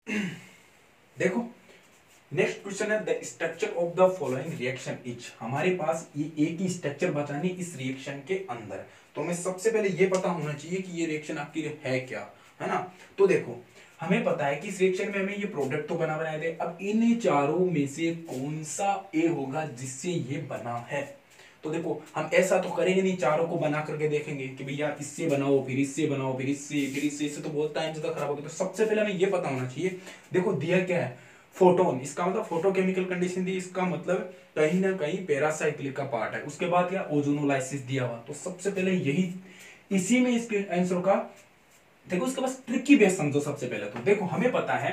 देखो, next question है the structure of the following reaction is. हमारे पास ये एक ही स्ट्रक्चर बतानी इस रिएक्शन के अंदर, तो हमें सबसे पहले ये पता होना चाहिए कि ये रिएक्शन आपके लिए है क्या, है ना। तो देखो, हमें पता है कि इस रिएक्शन में हमें ये प्रोडक्ट तो बना बनाए थे। अब इन चारों में से कौन सा ए होगा जिससे ये बना है। तो देखो, हम ऐसा तो करेंगे नहीं, चारों को बना करके देखेंगे कि भैया इससे बनाओ, फिर इससे बनाओ, फिर इससे, फिर इससे तो बहुत टाइम ज्यादा खराब होगा। तो सबसे पहले हमें ये पता होना चाहिए। देखो दिया क्या है, फोटोन, इसका मतलब फोटोकेमिकल कंडीशन दी, इसका मतलब कहीं ना कहीं पैरासाइक्लिक का पार्ट है। उसके बाद क्या, ओजोनोलाइसिस दिया हुआ। तो सबसे पहले यही, इसी में इसके आंसर का देखो, इसके पास ट्रिकी बेस समझो। सबसे पहले तो देखो, हमें पता है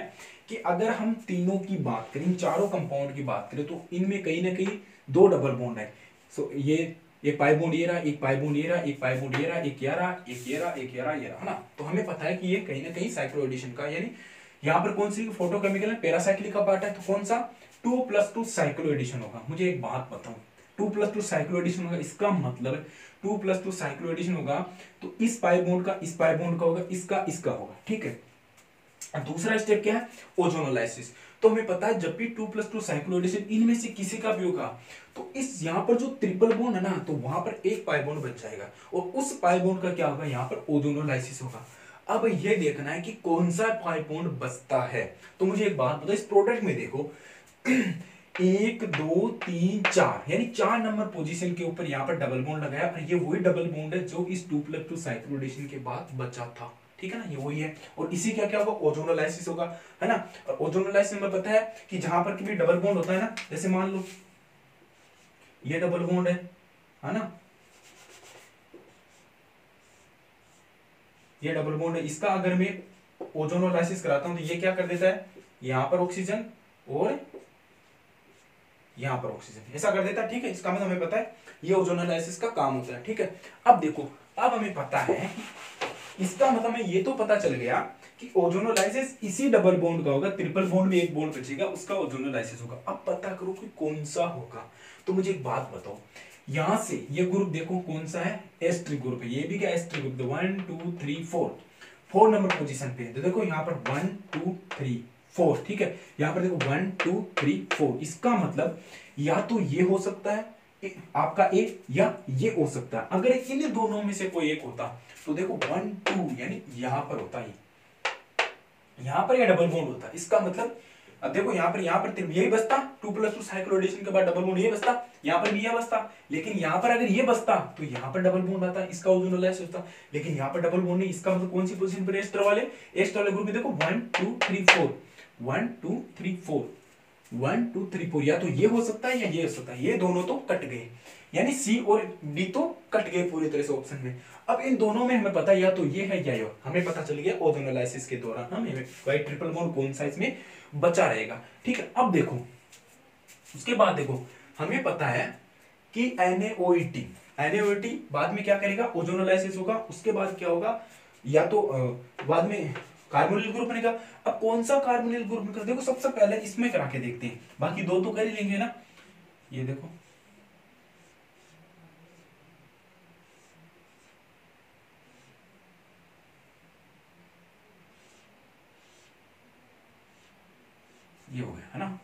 कि अगर हम तीनों की बात करें, चारों कंपाउंड की बात करें, तो इनमें कहीं ना कहीं दो डबल बॉन्ड है। सो ये एक पाई बॉन्ड ये रहा, एक पाई बॉन्ड ये रहा, एक पाई बॉन्ड ये रहा, एक ये रहा, एक ये रहा, एक ये रहा, ये रहा, है ना। तो हमें पता है कि ये कहीं ना कहीं साइक्लो एडिशन का, यानी यहाँ पर कौन सी फोटोकेमिकल है, पैरासाइक्लिक का पार्ट है। तो कौन सा 2+2 साइक्लो एडिशन होगा। मुझे एक बात बताओ, 2+2 साइक्लो एडिशन होगा, इसका मतलब 2+2 साइक्लो एडिशन होगा तो इस पाई बॉन्ड का इस पाई बॉन्ड का होगा, इसका इसका होगा, ठीक है। दूसरा स्टेप क्या है, ओजोनोलाइसिस। तो हमें पता है जब भी 2+2 साइक्लो एडिशन इनमें से किसी का भी होगा, तो इस यहां पर जो ट्रिपल बॉन्ड है ना, तो वहां पर एक पाई बॉन्ड बच जाएगा, और उस पाई बॉन्ड का क्या होगा, यहां पर ओजोनोलाइसिस होगा। अब ये देखना है कि कौन सा पाई बॉन्ड बचता है। तो मुझे एक बात बताओ, इस प्रोडक्ट में देखो 1 2 3 4, यानी 4 नंबर पोजीशन के ऊपर यहाँ पर डबल बॉन्ड लगाया, और ये वही डबल बॉन्ड है जो इस 2+2 साइक्लो एडिशन के बाद बचा था, ठीक है ना, ये वही है। और इसी क्या क्या होगा, ओजोनोलाइसिस होगा, है ना। और ओजोनोलाइसिस में पता है कि जहां पर कभी डबल बॉन्ड होता है ना, जैसे मान लो ये डबल बॉन्ड है ना, ये डबल बॉन्ड है, इसका अगर मैं ओजोनोलाइसिस कराता हूं तो ये क्या कर देता है, यहां पर ऑक्सीजन और यहां पर ऑक्सीजन, ऐसा कर देता है, ठीक है। इसका मतलब हमें पता है ये ओजोनोलाइसिस का काम होता है, ठीक है। अब देखो, अब हमें पता है, इसका मतलब हमें ये तो पता चल गया कि ओजोनोलाइसिस इसी डबल बॉन्ड का होगा, ट्रिपल बॉन्ड में एक बॉन्ड बचेगा, उसका ओजोनोलाइसिस होगा। अब पता करो कि कौन सा होगा। तो मुझे एक बात बताओ, यहां से ये ग्रुप देखो कौन सा है, एस्ट्रिक ग्रुप है, ये भी क्या एस्ट्रिक ग्रुप, 1 2 3 4, 4 नंबर पोजीशन पे। तो देखो यहाँ पर 1 2 3 4, ठीक है। यहाँ पर देखो 1 2 3 4, इसका मतलब या तो ये हो सकता है आपका ए, या ये हो सकता है। अगर इन दोनों में से कोई एक होता तो देखो 1 2, यानी यहां पर होता है, यहां पर यह डबल बॉन्ड होता। इसका मतलब अब देखो यहाँ पर यही बसता, 2+2 साइक्लो एडिशन के बाद डबल बॉन्ड ये बसता, यहाँ पर भी यह बसता। लेकिन यहाँ पर अगर ये बसता तो यहाँ पर डबल बॉन्ड आता, इसका ओजोनोलाइसिस होता। लेकिन यहाँ पर डबल बॉन्ड नहीं, इसका मतलब कौन सी पोजीशन पर एस्टर वाले ग्रुप में देखो 1 2 3 4, 1 2 3 4, 1 2 3 4, या तो ये हो सकता है या ये हो सकता है, ये दोनों तो कट गए, यानी सी और डी तो कट गए पूरी तरह से ऑप्शन में। अब इन दोनों में हमें पता है या तो ये है या ये, हमें पता चल गया ओजोनोलाइसिस के दौरान हमें वाई ट्रिपल बॉन्ड कौन सा इसमें बचा रहेगा, ठीक है। अब देखो, उसके बाद देखो, हमें पता है कि NaOH बाद में क्या करेगा, ओजोनोलाइसिस होगा। उसके बाद क्या होगा, या तो बाद में कार्बोनिल ग्रुप बनेगा। अब कौन सा कार्बोनिल ग्रुप बनेगा, देखो सबसे पहले इसमें करा के देखते हैं, बाकी दो तो कर ही लेंगे ना। ये देखो, ये हो गया, है ना।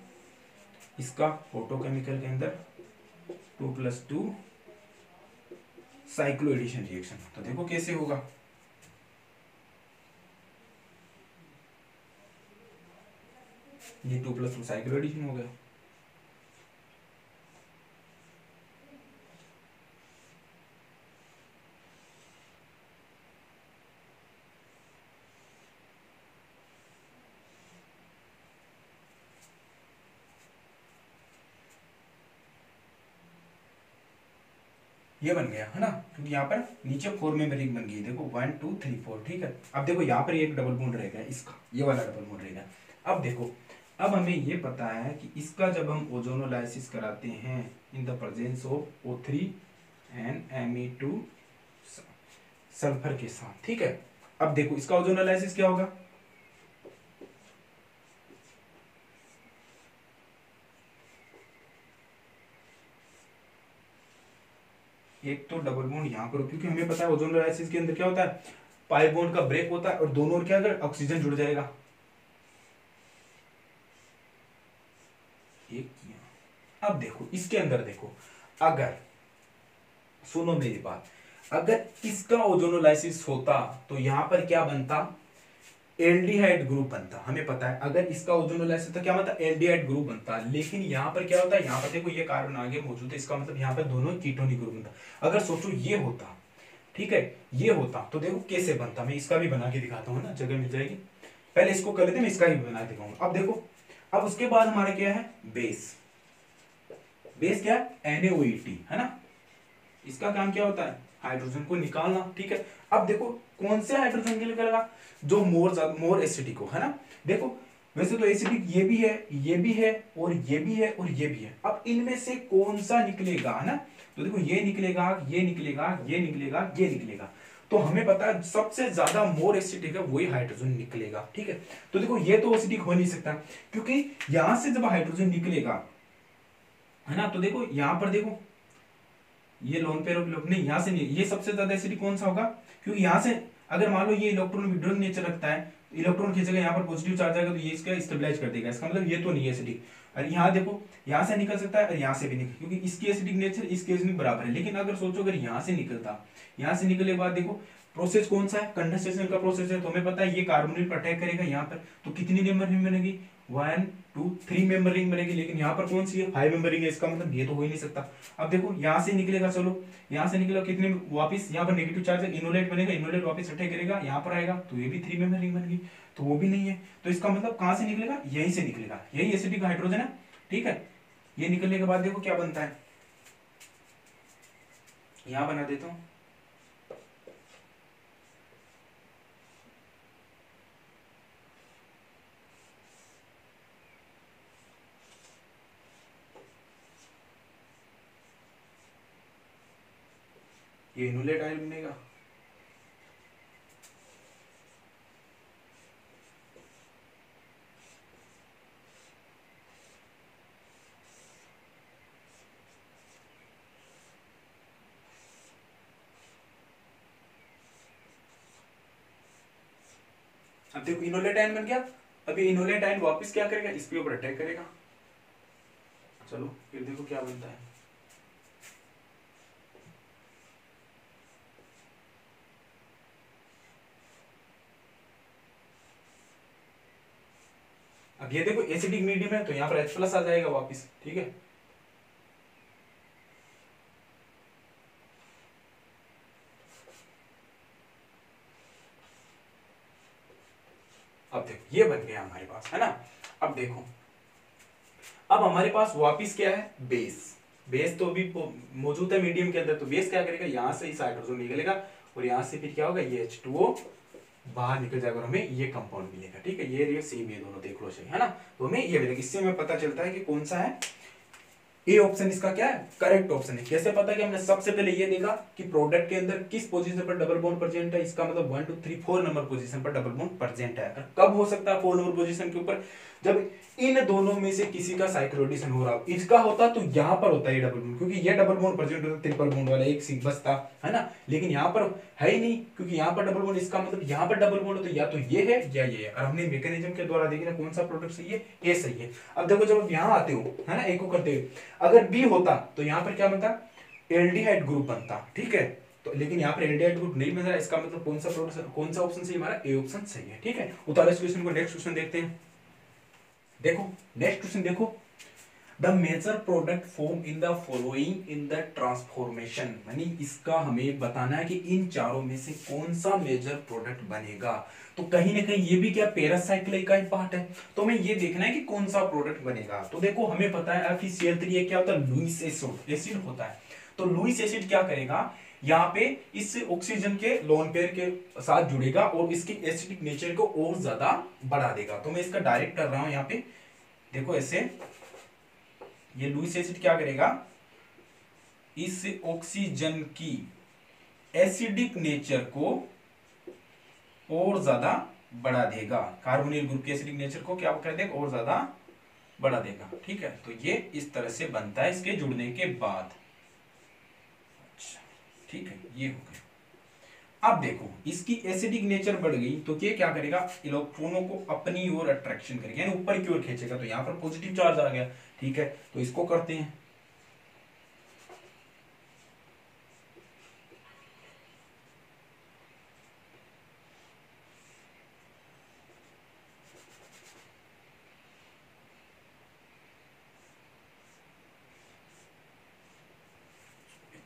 इसका फोटोकेमिकल के अंदर 2+2 साइक्लो एडिशन रिएक्शन, तो देखो कैसे होगा। ये 2+2 साइक्लो एडिशन हो गया। ये बन गया, है ना, क्योंकि यहाँ पर नीचे 4 मेंबर रिंग बन गई, देखो 1 2 3 4, ठीक है। अब देखो यहाँ पर एक डबल बॉन्ड रहेगा, इसका ये वाला डबल बॉन्ड रहेगा। अब देखो, अब हमें ये पता है कि इसका जब हम ओजोनोलाइसिस कराते हैं in the presence of O3 and Me2 sulphur के साथ, ठीक है। अब देखो इसका ओजोनोलाइसिस क्या होगा, एक तो डबल बॉन्ड यहाँ पर, क्योंकि हमें पता है ओजोनोलाइसिस के अंदर क्या होता है, पाई बॉन्ड का ब्रेक होता है, और दोनों क्या, अगर ऑक्सीजन जुड़ जाएगा, अब देखो इसके अंदर देखो, अगर सुनो मेरी बात, अगर इसका ओजोनोलाइसिस होता तो यहां पर क्या बनता, एल्डिहाइड ग्रुप बनता। हमें पता है अगर इसका ओजोनोलाइसिस तो क्या बनता, एल्डिहाइड ग्रुप बनता। लेकिन यहां पर क्या होता है, यहां पर देखो ये कार्बन आगे मौजूद है, इसका मतलब यहां पर दोनों कीटोनिक ग्रुप बनता। अगर सोचो ये होता, ठीक है, ये होता तो देखो कैसे बनता, मैं इसका भी बना के दिखाता हूँ ना, जगह मिल जाएगी। पहले इसको कर लेते हैं, मैं इसका ही बना के दिखाऊंगा। अब देखो, अब उसके बाद हमारा क्या है, बेस। बेस क्या है, NaOH है ना। इसका काम क्या होता है, हाइड्रोजन को निकालना, ठीक है। अब देखो कौन से हाइड्रोजन के निकलेगा, जो मोर एसिडिक हो, है ना। देखो वैसे तो एसिडिक ये भी है, ये भी है, और ये भी है, और ये भी है। अब इनमें से कौन सा निकलेगा, है ना। तो देखो ये निकलेगा, ये निकलेगा, ये निकलेगा, ये निकलेगा। तो हमें पता है सबसे ज्यादा मोर एसिडिक है वही हाइड्रोजन निकलेगा, ठीक है। तो देखो ये तो एसिडिक हो नहीं सकता, क्योंकि यहां से जब हाइड्रोजन निकलेगा, है ना, तो देखो यहां पर देखो ये लोन पेयर ऑफ नहीं, यहां से नहीं, ये सबसे ज्यादा एसिडिक कौन सा होगा, क्योंकि यहां से अगर मान लो ये इलेक्ट्रॉन विड्रॉइंग नेचर रखता है, इलेक्ट्रॉन खींचेगा, यहाँ पर पॉजिटिव चार्ज आएगा, तो ये इसका स्टेबलाइज कर देगा। इसका मतलब ये तो नहीं है एसिडिक। और यहाँ देखो, यहाँ से निकल सकता है और यहाँ से भी निकल, क्योंकि इसकी एसिडिक नेचर इस केस में बराबर है। लेकिन अगर सोचो अगर यहाँ से निकलता, यहाँ से निकलने के बाद देखो प्रोसेस कौन सा है, कंडेंसेशन का प्रोसेस है। तो हमें पता है ये कार्बोनेट पर अटैक करेगा यहाँ पर, तो कितनी नंबर रिंग बनेगी, 1 2 3 मेंबर रिंग बनेगी। लेकिन यहाँ पर कौन सी है, 5 मेंबर रिंग है। इसका मतलब ये तो हो ही नहीं सकता। अब देखो यहाँ से निकलेगा, चलो यहाँ से निकलेगा, कितने वापस यहाँ पर नेगेटिव चार्ज है, इनोलेट बनेगा, इनोलेट वापस अटैक करेगा, यहाँ पर आएगा, तो ये भी 3 मेंबर रिंग बनेगी, तो वो भी नहीं है। तो इसका मतलब कहां से निकलेगा, यहीं से निकलेगा, यही एसिडिक हाइड्रोजन है, ठीक है। ये निकलने के बाद देखो क्या बनता है, यहां बना देता हूं। ये इनोलेट आयल बनेगा, अब देखो इनोलेट आयन बन गया। अभी इनोलेट आयन वापस क्या करेगा, इसके ऊपर अटैक करेगा। चलो फिर देखो क्या बनता है, अब ये देखो एसिडिक मीडियम है, तो यहाँ पर H+ आ जाएगा वापस, ठीक है। अब देखो ये बन गया हमारे पास, है ना। अब देखो, अब हमारे पास वापिस क्या है, बेस। बेस तो अभी मौजूद है मीडियम के अंदर, तो बेस क्या करेगा, यहां से इस हाइड्रोजन निकलेगा, और यहां से फिर क्या होगा, ये H2O बाहर निकल जाएगा और हमें ये कंपाउंड मिलेगा, ठीक है। ये सेम, ये दोनों देख लो सही, है ना। तो हमें ये मिलेगा। इससे हमें पता चलता है कि कौन सा है, ए ऑप्शन इसका क्या है, करेक्ट ऑप्शन है। कैसे पता कि हमने सबसे पहले ये देखा कि प्रोडक्ट के अंदर किस पोजीशन पर डबल बॉन्ड प्रेजेंट है। इसका मतलब 1 2 3 4 नंबर पोजीशन पर डबल बॉन्ड प्रेजेंट है। कब हो सकता है 4 नंबर पोजीशन के ऊपर, जब इन दोनों में से किसी का साइक्लोडिशन हो रहा हो। इसका होता तो यहां पर होता है ये डबल बॉन्ड, क्योंकि ये डबल बॉन्ड प्रेजेंट होता है, ट्रिपल बॉन्ड वाला एक सिंक बचता, है ना। लेकिन यहाँ पर है ही नहीं, क्योंकि यहाँ पर डबल बॉन्ड, इसका मतलब यहाँ पर डबल बॉन्ड, तो या तो ये है या ये है। और हमने मैकेनिज्म के द्वारा देखना कौन सा प्रोडक्ट सही है, ए सही है। अब देखो जब आप यहाँ आते हो, है ना, ए को करते हुए, अगर बी होता तो यहाँ पर क्या बनता, एल्डिहाइड ग्रुप बनता, ठीक है। तो लेकिन यहाँ पर एल्डिहाइड ग्रुप नहीं बन रहा, इसका मतलब कौन सा प्रोडक्ट, कौन सा ऑप्शन सही, हमारा ए ऑप्शन सही है, ठीक है। उतारो इस क्वेश्चन को, नेक्स्ट क्वेश्चन देखते हैं। देखो नेक्स्ट क्वेश्चन देखो, the major product form in the following in the transformation, यानी इसका हमें बताना है कि इन चारों में से कौन सा मेजर प्रोडक्ट बनेगा। तो कहीं ना कहीं ये भी क्या पैरासाइक्लिक का ही पार्ट है, तो हमें ये देखना है कि कौन सा प्रोडक्ट बनेगा। तो देखो हमें पता है FeCl3 क्या होता है, लुईस एसिड होता है। तो लुईस एसिड क्या करेगा, यहाँ पे इस ऑक्सीजन के लोन पेयर के साथ जुड़ेगा और इसकी एसिडिक नेचर को और ज्यादा बढ़ा देगा। तो मैं इसका डायरेक्ट कर रहा हूं यहाँ पे, देखो ऐसे, ये लुईस एसिड क्या करेगा, इस ऑक्सीजन की एसिडिक नेचर को और ज्यादा बढ़ा देगा, कार्बोनिल ग्रुप की एसिडिक नेचर को क्या कर देगा, और ज्यादा बढ़ा देगा, ठीक है। तो ये इस तरह से बनता है इसके जुड़ने के बाद, अच्छा ठीक है, ये हो गया। अब देखो इसकी एसिडिक नेचर बढ़ गई तो ये क्या करेगा, इलेक्ट्रॉनों को अपनी ओर अट्रैक्शन करेगा, यानी ऊपर की ओर खींचेगा। तो यहाँ पर पॉजिटिव चार्ज आ गया, ठीक है, तो इसको करते हैं।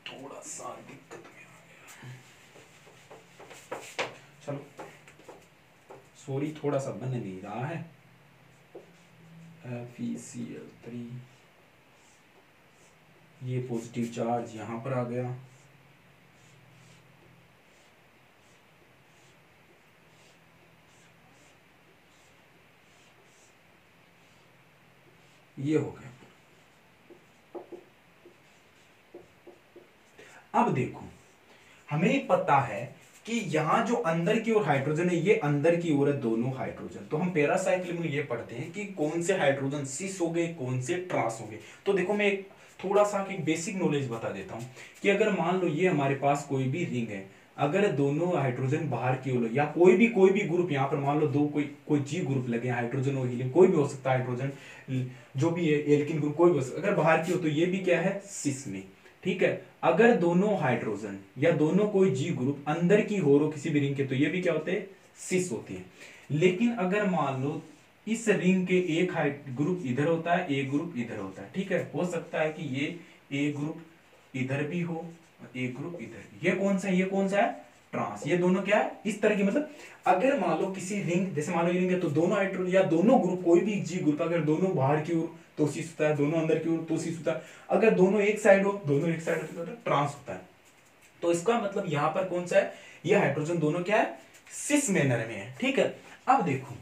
थोड़ा सा दिक्कत में आ गया, चलो सॉरी, थोड़ा सा बन नहीं रहा है। FeCl3, ये पॉजिटिव चार्ज यहां पर आ गया, ये हो गया। अब देखो हमें पता है कि यहां जो अंदर की ओर हाइड्रोजन है ये अंदर की ओर है दोनों हाइड्रोजन। तो हम पैरासाइक्लिक में ये पढ़ते हैं कि कौन से हाइड्रोजन सिस हो गए, कौन से ट्रांस हो गए। तो देखो मैं एक थोड़ा सा एक बेसिक नॉलेज बता देता हूं कि अगर मान लो ये हमारे पास कोई भी रिंग है, अगर दोनों हाइड्रोजन बाहर की ओर या कोई भी ग्रुप, यहाँ पर मान लो दो कोई जी ग्रुप लगे, हाइड्रोजन और हीलियम, कोई भी हो सकता है, हाइड्रोजन जो भी है, एल्किन ग्रुप कोई भी हो सकता है, अगर बाहर की हो तो ये भी क्या है, सिस में, ठीक है। अगर दोनों हाइड्रोजन या दोनों कोई जी ग्रुप अंदर की हो किसी भी रिंग के, तो ये भी क्या होते हैं, सिस होते हैं। लेकिन अगर मान लो इस रिंग के एक ग्रुप इधर होता है, एक ग्रुप इधर होता है, ठीक है, हो सकता है कि ये एक ग्रुप इधर भी हो और एक ग्रुप इधर भी। ये कौन सा है, ये कौन सा है, ट्रांस। ये दोनों क्या है, इस तरह की, मतलब अगर मान लो किसी रिंग, जैसे मान लो ये रिंग है तो दोनों हाइड्रोजन या दोनों ग्रुप, कोई भी जी ग्रुप अगर दोनों बाहर की ओर तो सिस होता है, दोनों अंदर की ओर तो सिस होता है, अगर दोनों एक साइड हो, दोनों एक साइड हो तो ट्रांस होता है। तो इसका मतलब यहां पर कौन सा है, ये हाइड्रोजन दोनों क्या है, सिस मैनर में है, ठीक है। अब देखो,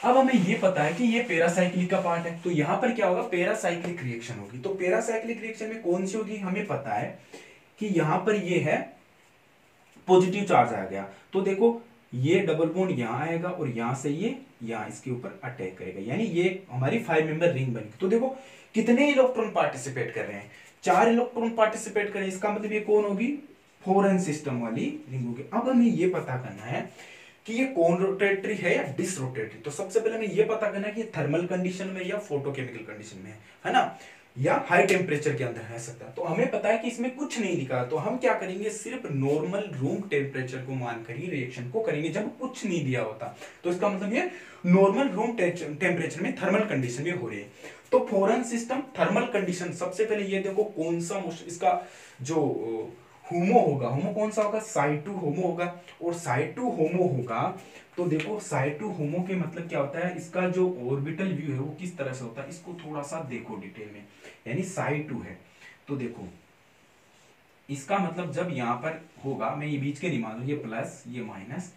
अब हमें ये पता है कि ये पैरासाइक्लिक का पार्ट है, तो यहां पर क्या होगा, पैरासाइक्लिक रिएक्शन होगी। तो पैरासाइक्लिक रिएक्शन में कौन सी होगी, हमें पता है कि यहां पर ये है पॉजिटिव चार्ज आ गया, तो देखो ये डबल बॉन्ड यहां आएगा और यहां से ये यहां इसके ऊपर अटैक करेगा, यानी ये हमारी 5 मेंबर रिंग बनेगी। तो देखो कितने इलेक्ट्रॉन पार्टिसिपेट कर रहे हैं, 4 इलेक्ट्रॉन पार्टिसिपेट कर रहे हैं, इसका मतलब ये कौन होगी, 4n सिस्टम वाली रिंग होगी। अब हमें ये पता करना है कि ये कौन रोटेटरी है या डिसरोटेटरी। तो सबसे पहले हमें ये पता करना है कि थर्मल कंडीशन में या फोटोकेमिकल कंडीशन में है ना, या हाई टेम्परेचर के अंदर है सकता है। तो हमें पता है कि इसमें कुछ नहीं लिखा, तो हम क्या करेंगे, सिर्फ नॉर्मल रूम टेम्परेचर को मानकर ही रिएक्शन को करेंगे जब कुछ नहीं दिया होता। तो इसका मतलब ये नॉर्मल रूम टेम्परेचर में थर्मल कंडीशन में हो रही है। तो फॉरेन सिस्टम थर्मल कंडीशन, सबसे पहले ये देखो कौन सा इसका जो होमो होगा, होमो कौन सा होगा, साइटू होमो होगा। और साइटू होमो होगा तो देखो साइटू होमो के मतलब क्या होता है, इसका जो ऑर्बिटल व्यू है वो किस तरह से होता है, इसको थोड़ा सा देखो डिटेल में। यानी साइटू है तो देखो इसका मतलब जब यहां पर होगा, मैं ये बीच के नहीं मान लू, ये प्लस ये माइनस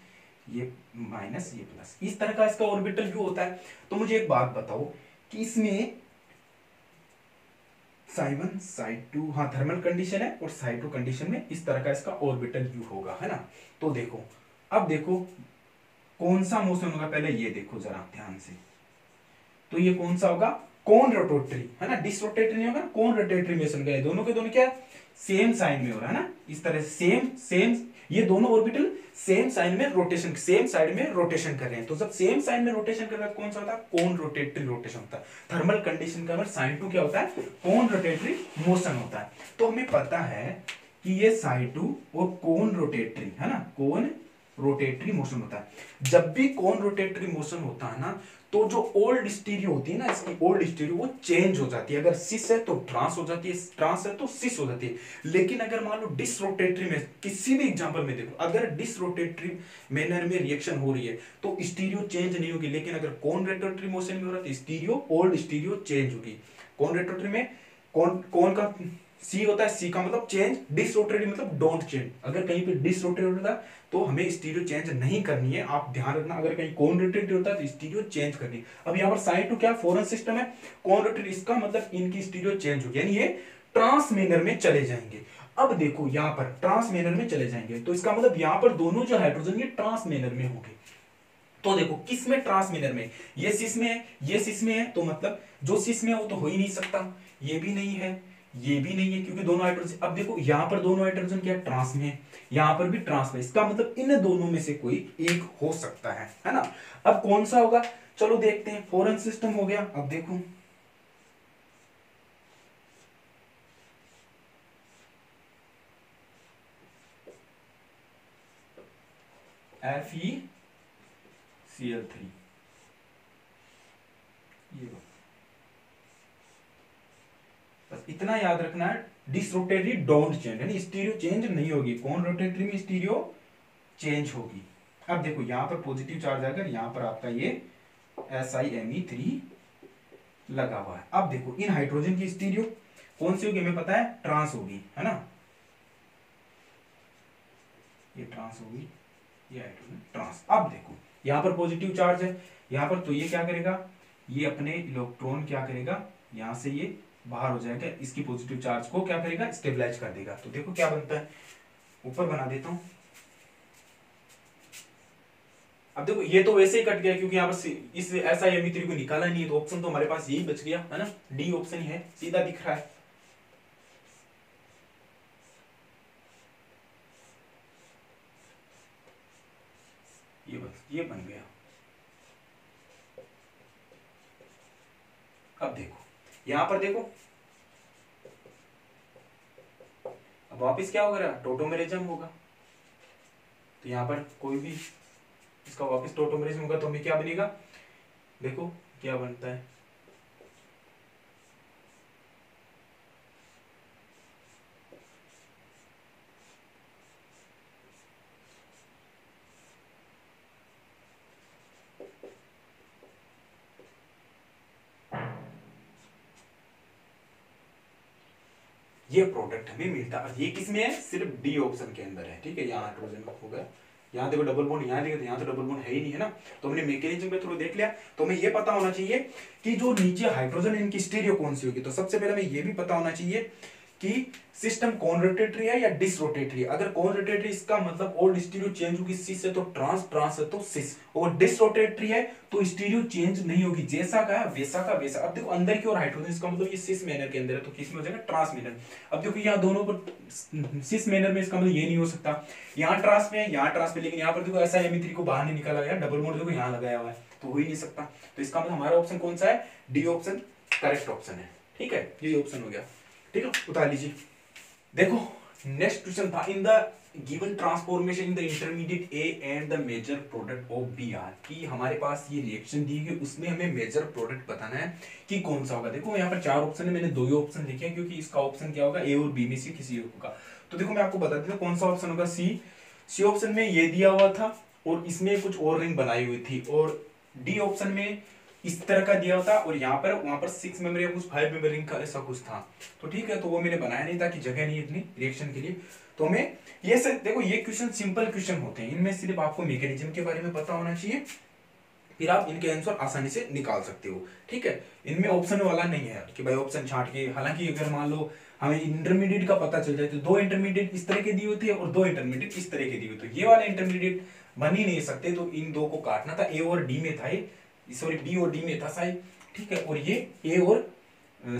ये माइनस ये प्लस, इस तरह का इसका ऑर्बिटल व्यू होता है। तो मुझे एक बात बताओ कि इसमें साइवन साइड टू, हाँ थर्मल कंडीशन है, और साइड टू कंडीशन में इस तरह का इसका ऑर्बिटल व्यू होगा, है ना। तो देखो अब देखो कौन सा मोशन होगा, पहले ये देखो जरा ध्यान से, तो ये कौन सा होगा, कौन रोटेटरी, है ना, डिसरोटेटरी नहीं होगा, कौन रोटेटरी मोशन का, दोनों के दोनों क्या सेम साइन में हो रहा है ना, इस तरह सेम सेम, ये दोनों ऑर्बिटल सेम साइन में रोटेशन, सेम साइड में रोटेशन कर रहे हैं। तो जब सेम साइन में रोटेशन कर रहा है कौन सा होता है, कौन रोटेटरी रोटेशन होता है। थर्मल कंडीशन का साइन टू क्या होता है, कौन रोटेटरी मोशन होता है। तो हमें पता है कि ये साइन टू और कौन रोटेटरी, है ना, कौन रोटेटरी मोशन होता है। जब भी कौन रोटेटरी मोशन होता है ना, तो जो ओल्ड स्टीरियो होती है ना, इसकी ओल्ड स्टीरियो वो चेंज हो जाती है। अगर सिस है तो ट्रांस हो जाती है, ट्रांस है तो सिस हो जाती है। लेकिन अगर मान लो डिसरोटेटरी में, किसी भी एग्जांपल में देखो, अगर डिसरोटेटरी मैनर में रिएक्शन हो रही है तो स्टीरियो चेंज नहीं होगी। लेकिन अगर कौन रोटेटरी मोशन में हो रहा है तो स्टीरियो, ओल्ड स्टीरियो चेंज होगी। कौन रोटेटरी में कौन का सी होता है, सी का मतलब चेंज, डिसरोटेटरी मतलब डोंट चेंज। अगर कहीं पे डिसरोटेटरी होता है तो हमें स्टीरियो चेंज नहीं करनी है, आप ध्यान रखना। अगर कहीं कौन रोटेटरी होता है तो स्टीरियो चेंज करनी है। अब यहाँ पर साइन टू क्या फॉरेन सिस्टम है, कौन रोटेटरी, इसका मतलब इनकी स्टीरियो चेंज होगी, यानी ये ट्रांस मैनर में चले जाएंगे। अब देखो यहाँ पर ट्रांस मैनर में चले जाएंगे, तो इसका मतलब यहाँ पर दोनों जो हाइड्रोजन ये ट्रांस मैनर में होंगे। तो देखो किस में, ट्रांस मैनर में, ये सिस में है, ये सिस में है, तो मतलब जो सिस में है वो तो हो ही नहीं सकता, ये भी नहीं है, ये भी नहीं है क्योंकि दोनों हाइड्रोजन, अब देखो यहां पर दोनों हाइड्रोजन क्या ट्रांस में है, यहां पर भी ट्रांस में, इसका मतलब इन दोनों में से कोई एक हो सकता है ना। अब कौन सा होगा, चलो देखते हैं। फॉरेन सिस्टम हो गया, अब देखो FeCl3, ये बस इतना याद रखना है, डिसरोटेटरी डोंट चेंज, यानी स्टीरियो चेंज नहीं होगी, कौन रोटेटरी में स्टीरियो चेंज होगी। अब देखो यहां पर पॉजिटिव चार्ज आकर यहां पर आपका ये SiMe3 लगा हुआ है। अब देखो इन हाइड्रोजन की स्टीरियो कौन सी होगी, हमें पता है ट्रांस होगी, है ना, ये ट्रांस होगी, ये हाइड्रोजन ट्रांस। अब देखो यहां पर पॉजिटिव चार्ज है यहां पर, तो ये क्या करेगा, ये अपने इलेक्ट्रॉन क्या करेगा, यहां से ये बाहर हो जाएगा, इसकी पॉजिटिव चार्ज को क्या करेगा, स्टेबलाइज कर देगा। तो देखो क्या बनता है, ऊपर बना देता हूं। अब देखो ये तो वैसे ही कट गया क्योंकि यहाँ पर इस SiMe3 को निकाला नहीं है, तो ऑप्शन तो हमारे पास यही बच गया, है ना, डी ऑप्शन ही है, सीधा दिख रहा है। ये बस ये बन गया। अब देखो यहां पर देखो, अब वापिस क्या होगा, टोटोमेरिज्म होगा, तो यहां पर कोई भी इसका वापिस टोटोमेरिज्म होगा तो हमें क्या बनेगा, देखो क्या बनता है, ये प्रोडक्ट हमें मिलता है। ये किसमें है, सिर्फ डी ऑप्शन के अंदर है, ठीक है। यहाँ हाइड्रोजन होगा, यहाँ देखो डबल बॉन्ड, यहाँ देखो यहाँ तो डबल बॉन्ड है ही नहीं, है ना। तो हमने मैकेनिज्म में थ्रू देख लिया, तो हमें ये पता होना चाहिए कि जो नीचे हाइड्रोजन इनकी स्टीरियो कौन सी होगी। तो सबसे पहले हमें ये भी पता होना चाहिए कि सिस्टम कौन रोटेटरी है या डिसरोटेटरी है। अगर कौन रोटेटरी, इसका मतलब ओल्ड स्टीरियो चेंज होगी, सिस है तो ट्रांस, ट्रांस है तो सिस, और डिसरोटेटरी है तो स्टीरियो चेंज नहीं होगी, जैसा का वैसा का वैसा। अब देखो अंदर की ओर हाइड्रोजन, इसका मतलब ये सिस मैनर के अंदर है, तो किस में हो जाएगा, ट्रांस मैनर। अब देखो यहाँ दोनों पर सिस मैनर में, इसका मतलब ये नहीं हो सकता, यहाँ ट्रांस में है, यहाँ ट्रांस में, लेकिन यहाँ पर देखो SiMe3 को बाहर नहीं निकाला गया, डबल बॉन्ड देखो यहाँ लगाया हुआ है, तो हो ही नहीं सकता। तो इसका मतलब हमारा ऑप्शन कौन सा है, डी ऑप्शन करेक्ट ऑप्शन है, ठीक है, ये ऑप्शन हो गया, ठीक है, उतार लीजिए। देखो नेक्स्ट क्वेश्चन था, in the given transformation in the intermediate A and the major product of Br, कि हमारे पास ये रिएक्शन दी गई, उसमें हमें मेजर प्रोडक्ट बताना है कि कौन सा होगा। देखो यहाँ पर 4 ऑप्शन है, मैंने 2 ही ऑप्शन लिखे हैं क्योंकि इसका ऑप्शन क्या होगा, ए और बी में से किसी एक होगा। तो देखो मैं आपको बता देता हूँ कौन सा ऑप्शन होगा, सी ऑप्शन में ये दिया हुआ था और इसमें कुछ और रिंग बनाई हुई थी, और डी ऑप्शन में इस तरह का दिया होता, और यहाँ पर वहां पर 6 मेंबर या कुछ 5 मेंबर रिंग का ऐसा कुछ था। तो ठीक है, तो वो मैंने बनाया नहीं था कि जगह नहीं इतनी रिएक्शन के लिए। तो हमें ये सब देखो, ये क्वेश्चन सिंपल क्वेश्चन होते हैं, इनमें सिर्फ आपको मैकेनिज्म के बारे में पता होना चाहिए, फिर आप इनके आंसर आसानी से निकाल सकते हो, ठीक है। इनमें ऑप्शन वाला नहीं है कि भाई ऑप्शन छांट के, हालांकि अगर मान लो हमें इंटरमीडिएट का पता चल जाए तो 2 इंटरमीडिएट इस तरह के दिए होते हैं और 2 इंटरमीडिएट इस तरह के दिए होते, ये वाले इंटरमीडिएट बन ही नहीं सकते, तो इन 2 को काटना था, ए और डी में था ये, सॉरी बी और डी में था शायद, ठीक है, और ये ए और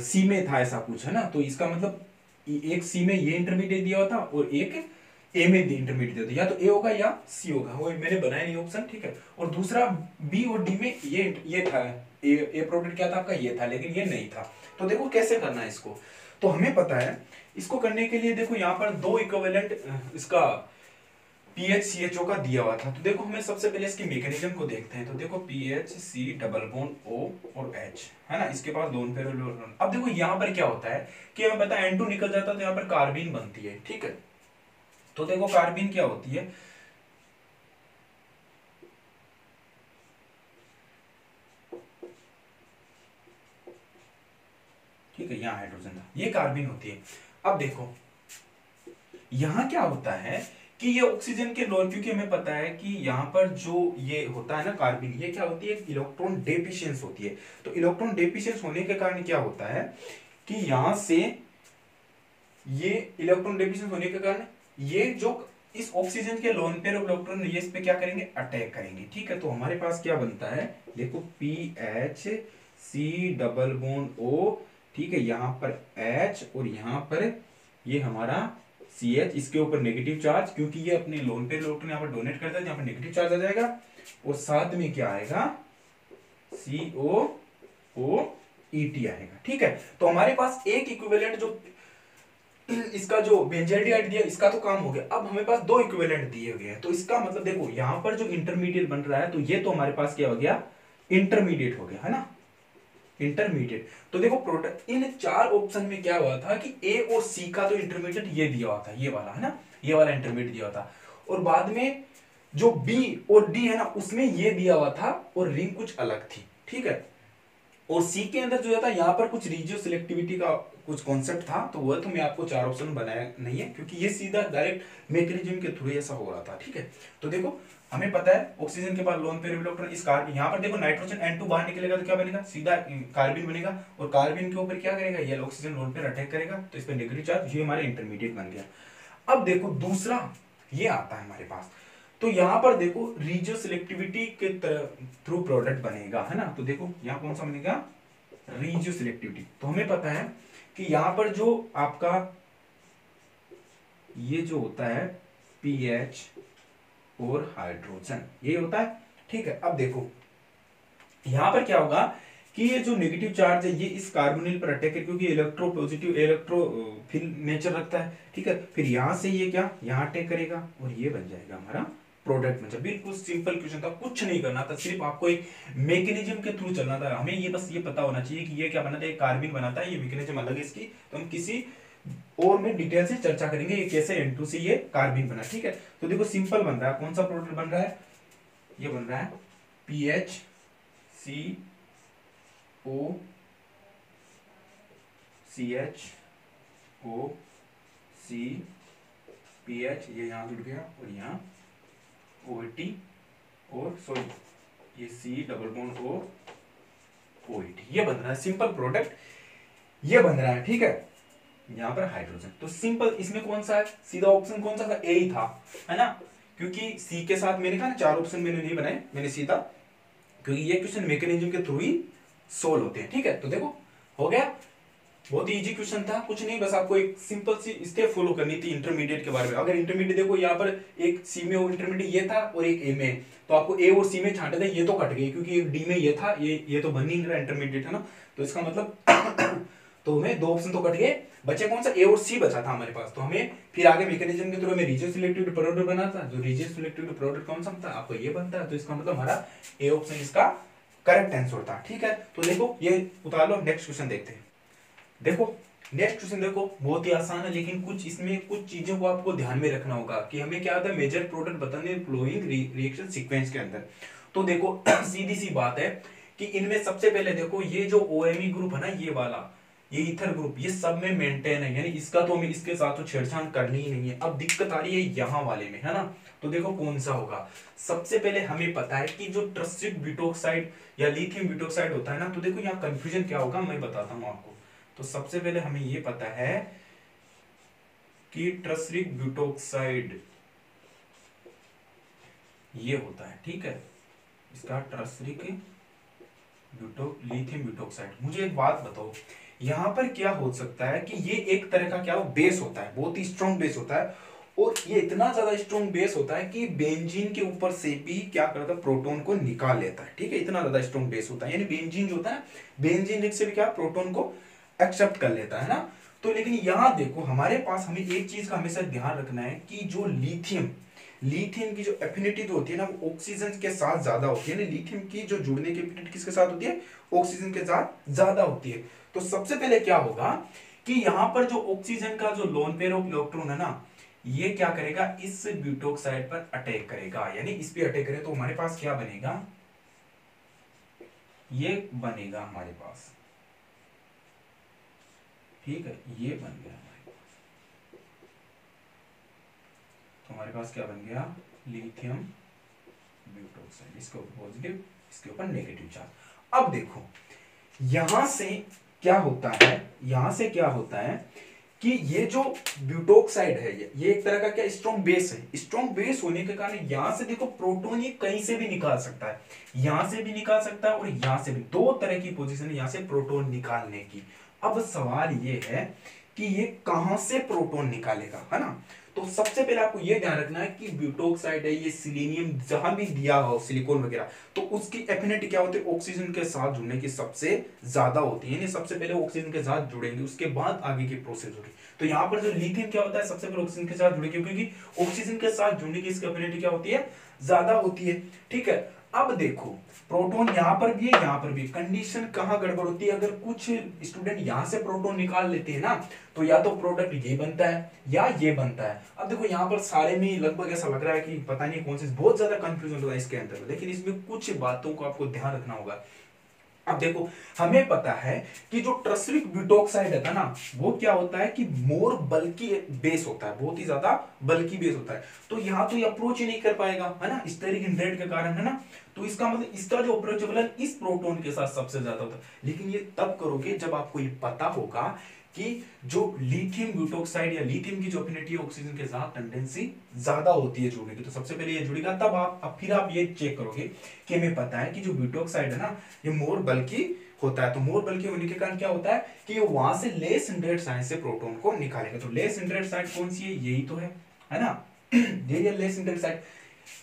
सी में था ऐसा कुछ, है ना। तो इसका मतलब एक सी में ये इंटरमीडिएट दिया होता और एक ए में इंटरमीडिएट दिया होता, या तो ए होगा या सी होगा, वो मैंने बनाया नहीं ऑप्शन, ठीक है। और दूसरा बी और डी में ये था, ए प्रोडक्ट क्या था आपका, ये था, लेकिन ये नहीं था। तो देखो कैसे करना है इसको, तो हमें पता है इसको करने के लिए, देखो यहाँ पर 2 इक्विवेलेंट इसका PHCHO का दिया हुआ था। तो देखो हमें सबसे पहले इसकी मैकेनिज्म को देखते हैं। तो देखो PHC डबल बॉन्ड O और H, है ना, इसके पास लोन पेयर लोन। अब देखो यहाँ पर क्या होता है कि हमें पता है N2 निकल जाता है तो यहाँ पर कार्बिन बनती है, ठीक है। तो देखो कार्बिन क्या होती है, ठीक है, यहाँ हाइड्रोजन था, ये कार्बिन होती है। अब देखो यहाँ क्या होता है कि ये ऑक्सीजन के लोन, क्योंकि हमें पता है कि यहाँ पर जो ये होता है ना कार्बिन, ये क्या होती है, इलेक्ट्रॉन डेफिशिएंस होती है। तो इलेक्ट्रॉन डेफिशिएंस होने के कारण क्या होता है कि यहाँ से ये इलेक्ट्रॉन डेफिशिएंस होने के कारण ये जो इस ऑक्सीजन के लोन पेयर इलेक्ट्रॉन, ये इस पे क्या करेंगे, अटैक करेंगे, ठीक है। तो हमारे पास क्या बनता है, देखो PHC डबल बॉन्ड O ठीक है, यहाँ पर H और यहाँ पर ये हमारा CH, इसके ऊपर नेगेटिव चार्ज, क्योंकि ये अपने लोन पे इलेक्ट्रॉन यहाँ पर डोनेट करता है, यहाँ पर नेगेटिव चार्ज आ जाएगा, और साथ में क्या आएगा, COOET आएगा। ठीक है, तो हमारे पास एक इक्विवेलेंट जो इसका जो बेंजाइड दिया, इसका तो काम हो गया। अब हमारे पास दो इक्विवेलेंट दिए गए हैं, तो इसका मतलब देखो यहाँ पर जो इंटरमीडिएट बन रहा है, तो ये तो हमारे पास क्या हो गया, इंटरमीडिएट हो गया, है ना, इंटरमीडिएट। तो देखो प्रोडक्ट इन चार ऑप्शन में क्या हुआ था कि ए और सी का तो इंटरमीडिएट ये दिया हुआ था, ये वाला, है ना, ये वाला इंटरमीडिएट दिया हुआ था, और बाद में जो बी और डी है ना, उसमें ये दिया हुआ था और रिंग कुछ अलग थी। ठीक है, और सी के अंदर जो था यहाँ पर कुछ रीजियो सिलेक्टिविटी का कुछ कॉन्सेप्ट था, तो वह तो मैं आपको चार ऑप्शन बनाया नहीं है, क्योंकि ये सीधा डायरेक्ट मैकेनिज्म के थ्रू ऐसा हो रहा था। ठीक है, तो देखो हमें पता है ऑक्सीजन के बाद लोन पेयर इलेक्ट्रॉन इस कार्बन, यहाँ पर देखो नाइट्रोजन N2 बाहर निकलेगा तो क्या बनेगा, सीधा कार्बन बनेगा, और कार्बन के ऊपर क्या करेगा, ये ऑक्सीजन लोन पेयर अटैक करेगा, तो इस पर नेगेटिव चार्ज, ये हमारे इंटरमीडिएट बन गया। अब देखो दूसरा ये आता है हमारे पास, तो यहाँ पर देखो रीजियो सिलेक्टिविटी के थ्रू प्रोडक्ट बनेगा, है ना, तो देखो यहाँ कौन सा बनेगा, रीजियो सिलेक्टिविटी। तो हमें पता है कि यहाँ पर जो आपका ये जो होता है पीएच और हाइड्रोजन, ये होता है। ठीक है, अब देखो यहां पर क्या होगा कि ये जो नेगेटिव चार्ज है ये इस कार्बोनिल पर अटैक है, क्योंकि इलेक्ट्रो पॉजिटिव इलेक्ट्रोफिल नेचर रखता है। ठीक है, फिर यहां से ये क्या यहां अटैक करेगा और ये बन जाएगा हमारा प्रोडक्ट। मतलब बिल्कुल सिंपल क्वेश्चन था, कुछ नहीं करना था, सिर्फ आपको एक मैकेनिज्म के थ्रू चलना था। हमें ये बस ये पता होना चाहिए कि ये क्या बनाता है, कार्बन बनाता है, ये मैकेनिज्म अलग है इसकी, तो हम किसी और में डिटेल से चर्चा करेंगे ये कैसे N2 से ये कार्बन बना। ठीक है, तो देखो सिंपल बन रहा है, कौन सा प्रोडक्ट बन रहा है, ये बन रहा है PH CO CH O C PH, ये यहां जुड़ गया और यहाँ OAT, और सॉरी ये C double bond O OAT, ये बन रहा है सिंपल प्रोडक्ट, ये बन रहा है। ठीक है, यहाँ पर हाइड्रोजन, तो सिंपल इसमें कौन सा है, सीधा ऑप्शन कौन सा था, ए ही था, है ना, क्योंकि सी के साथ मैंने कहा ना चार ऑप्शन मैंने नहीं बनाए, मैंने सीधा, क्योंकि ये क्वेश्चन मैकेनिज्म के थ्रू ही सोल्व होते हैं। ठीक है, तो देखो हो गया, बहुत ही इजी क्वेश्चन था, कुछ नहीं, बस आपको एक सिंपल सी स्टेप फॉलो करनी थी इंटरमीडिएट के बारे में। अगर इंटरमीडिएट देखो यहाँ पर एक सी में इंटरमीडिएट ये था और एक ए में, तो आपको ए और सी में छांटे थे, ये तो कट गए, क्योंकि एक डी में ये था, ये तो बन नहीं रहा इंटरमीडिएट, है ना, तो इसका मतलब तो हमें दो ऑप्शन तो कट गए, बचे कौन सा, ए और सी बचा था हमारे पास। तो हमें फिर आगे मैकेनिज्म के थ्रू हमें रीजियो सिलेक्टिव प्रोडक्ट बना था, जो रीजियो सिलेक्टिव प्रोडक्ट कौन सा था, आपको ये बनता है, तो इसका मतलब हमारा ए ऑप्शन इसका करेक्ट आंसर था। ठीक है, तो देखो ये उतार लो, नेक्स्ट क्वेश्चन देखते हैं। देखो नेक्स्ट क्वेश्चन देखो बहुत ही आसान है, लेकिन कुछ इसमें कुछ चीजों को आपको ध्यान में रखना होगा कि हमें क्या आता है, मेजर प्रोडक्ट बताने फ्लोइंग रिएक्शन सीक्वेंस के अंदर। तो देखो सीधी सी बात है कि इनमें सबसे पहले देखो ये जो OMe ग्रुप है ना, ये वाला, ये ईथर ग्रुप, ये सब में मेंटेन है, यानी इसका तो हमें इसके साथ तो छेड़छाड़ करनी ही नहीं है। अब दिक्कत आ रही है यहाँ वाले में, है ना, तो देखो कौन सा होगा। सबसे पहले हमें पता है कि जो ट्रस्टिक ब्यूटोक्साइड या लिथियम ब्यूटोक्साइड होता है ना, तो देखो यहाँ कंफ्यूजन क्या होगा मैं बताता हूँ आपको। तो सबसे पहले हमें ये पता है कि ट्रस्टिक ब्यूटोक्साइड ये होता है, ठीक है, इसका ट्रस्टिक लिथियम ब्यूटोक्साइड। मुझे एक बात बताओ, यहाँ पर क्या हो सकता है कि ये एक तरह का क्या हो बेस होता है, बहुत ही स्ट्रॉन्ग बेस होता है, और ये इतना ज्यादा स्ट्रॉन्ग बेस होता है कि बेंजीन के ऊपर से भी क्या करता है, प्रोटॉन को निकाल लेता है। ठीक है, इतना ज्यादा स्ट्रॉन्ग बेस होता है, यानी बेंजीन जो होता है, बेंजीन रिंग से भी क्या प्रोटॉन को एक्सेप्ट कर लेता है ना। तो लेकिन यहाँ देखो हमारे पास, हमें एक चीज का हमेशा ध्यान रखना है कि जो लिथियम की जो एफिनिटी तो होती है ना, वो ऑक्सीजन के साथ ज्यादा होती है ना, लिथियम की जो जुड़ने की एफिनिटी किसके साथ होती है, ऑक्सीजन के साथ ज्यादा होती है। तो सबसे पहले क्या होगा कि यहाँ पर जो ऑक्सीजन का जो लोन पेयर ऑफ इलेक्ट्रॉन है ना, ये क्या करेगा, इस ब्यूटोक्साइड पर अटैक करेगा, यानी इस पे अटैक करे तो हमारे पास क्या बनेगा, ये बनेगा हमारे पास, ठीक है, ये बन गया हमारे पास। तो हमारे पास क्या बन गया, लिथियम ब्यूटोक्साइड, इसके ऊपर पॉजिटिव, इसके ऊपर नेगेटिव चार्ज। अब देखो यहां से क्या होता है, यहां से क्या होता है कि ये जो ब्यूटोक्साइड है, ये एक तरह का क्या स्ट्रॉन्ग बेस है, स्ट्रॉन्ग बेस होने के कारण यहां से देखो प्रोटॉन ये कहीं से भी निकाल सकता है, यहां से भी निकाल सकता है और यहां से भी, दो तरह की पोजीशन है यहां से प्रोटॉन निकालने की। अब सवाल ये है कि ये कहां से प्रोटॉन निकालेगा, है ना। तो सबसे पहले आपको ये ध्यान रखना है कि ब्यूटोक्साइड है, ये सिलीनियम जहां भी दिया हो, सिलिकॉन वगैरह, तो उसकी एफिनिटी क्या होती है, ऑक्सीजन के साथ जुड़ने की सबसे ज्यादा होती है। यानी सबसे पहले ऑक्सीजन के साथ जुड़ेंगे, उसके बाद आगे की प्रोसेस होगी। तो यहाँ पर जो लिथियम क्या होता है, सबसे पहले ऑक्सीजन के साथ जुड़ेगी, क्योंकि ऑक्सीजन के साथ जुड़ने की इसकी एफिनिटी क्या होती है, ज्यादा होती है। ठीक है, अब देखो प्रोटॉन यहां पर भी है, यहां पर भी। कंडीशन कहां गड़बड़ होती है, अगर कुछ स्टूडेंट यहां से प्रोटॉन निकाल लेते हैं ना, तो या तो प्रोडक्ट ये बनता है या ये बनता है। अब देखो यहां पर सारे में लगभग ऐसा लग रहा है कि पता नहीं कौन सी, बहुत ज्यादा कंफ्यूजन होता है इसके अंदर, लेकिन इसमें कुछ बातों को आपको ध्यान रखना होगा। अब देखो हमें पता है कि जो टर्सरिक ब्यूटोक्साइड है ना, वो क्या होता है कि मोर बल्कि बेस होता है, बहुत ही ज्यादा बल्कि बेस होता है। तो यहां तो ये अप्रोच ही नहीं कर पाएगा, है ना, स्टेरिक हिंड्रेट के कारण, है ना। तो इसका मतलब इसका जो अप्रोचेबल इस प्रोटॉन के साथ सबसे ज्यादा होता है। लेकिन ये तब करोगे जब आपको ये पता होगा कि जो लिथियम ब्यूटोक्साइड या लिथियम की जो एफिनिटी है ऑक्सीजन के साथ टेंडेंसी ज्यादा होती है जुड़ने की। तो सबसे पहले ये जुड़ेगा, तब आप फिर आप ये चेक करोगे कि हमें पता है कि जो ब्यूटोक्साइड है ना, ये मोर बल्कि होता है। तो मोर बल्कि होने के कारण क्या होता है कि ये वहां से लेस हिंड्रेट साइड से प्रोटॉन को निकालेगा। तो लेस हिंड्रेट साइड कौन सी है, यही तो है ना। ये लेस हिंड्रेट साइड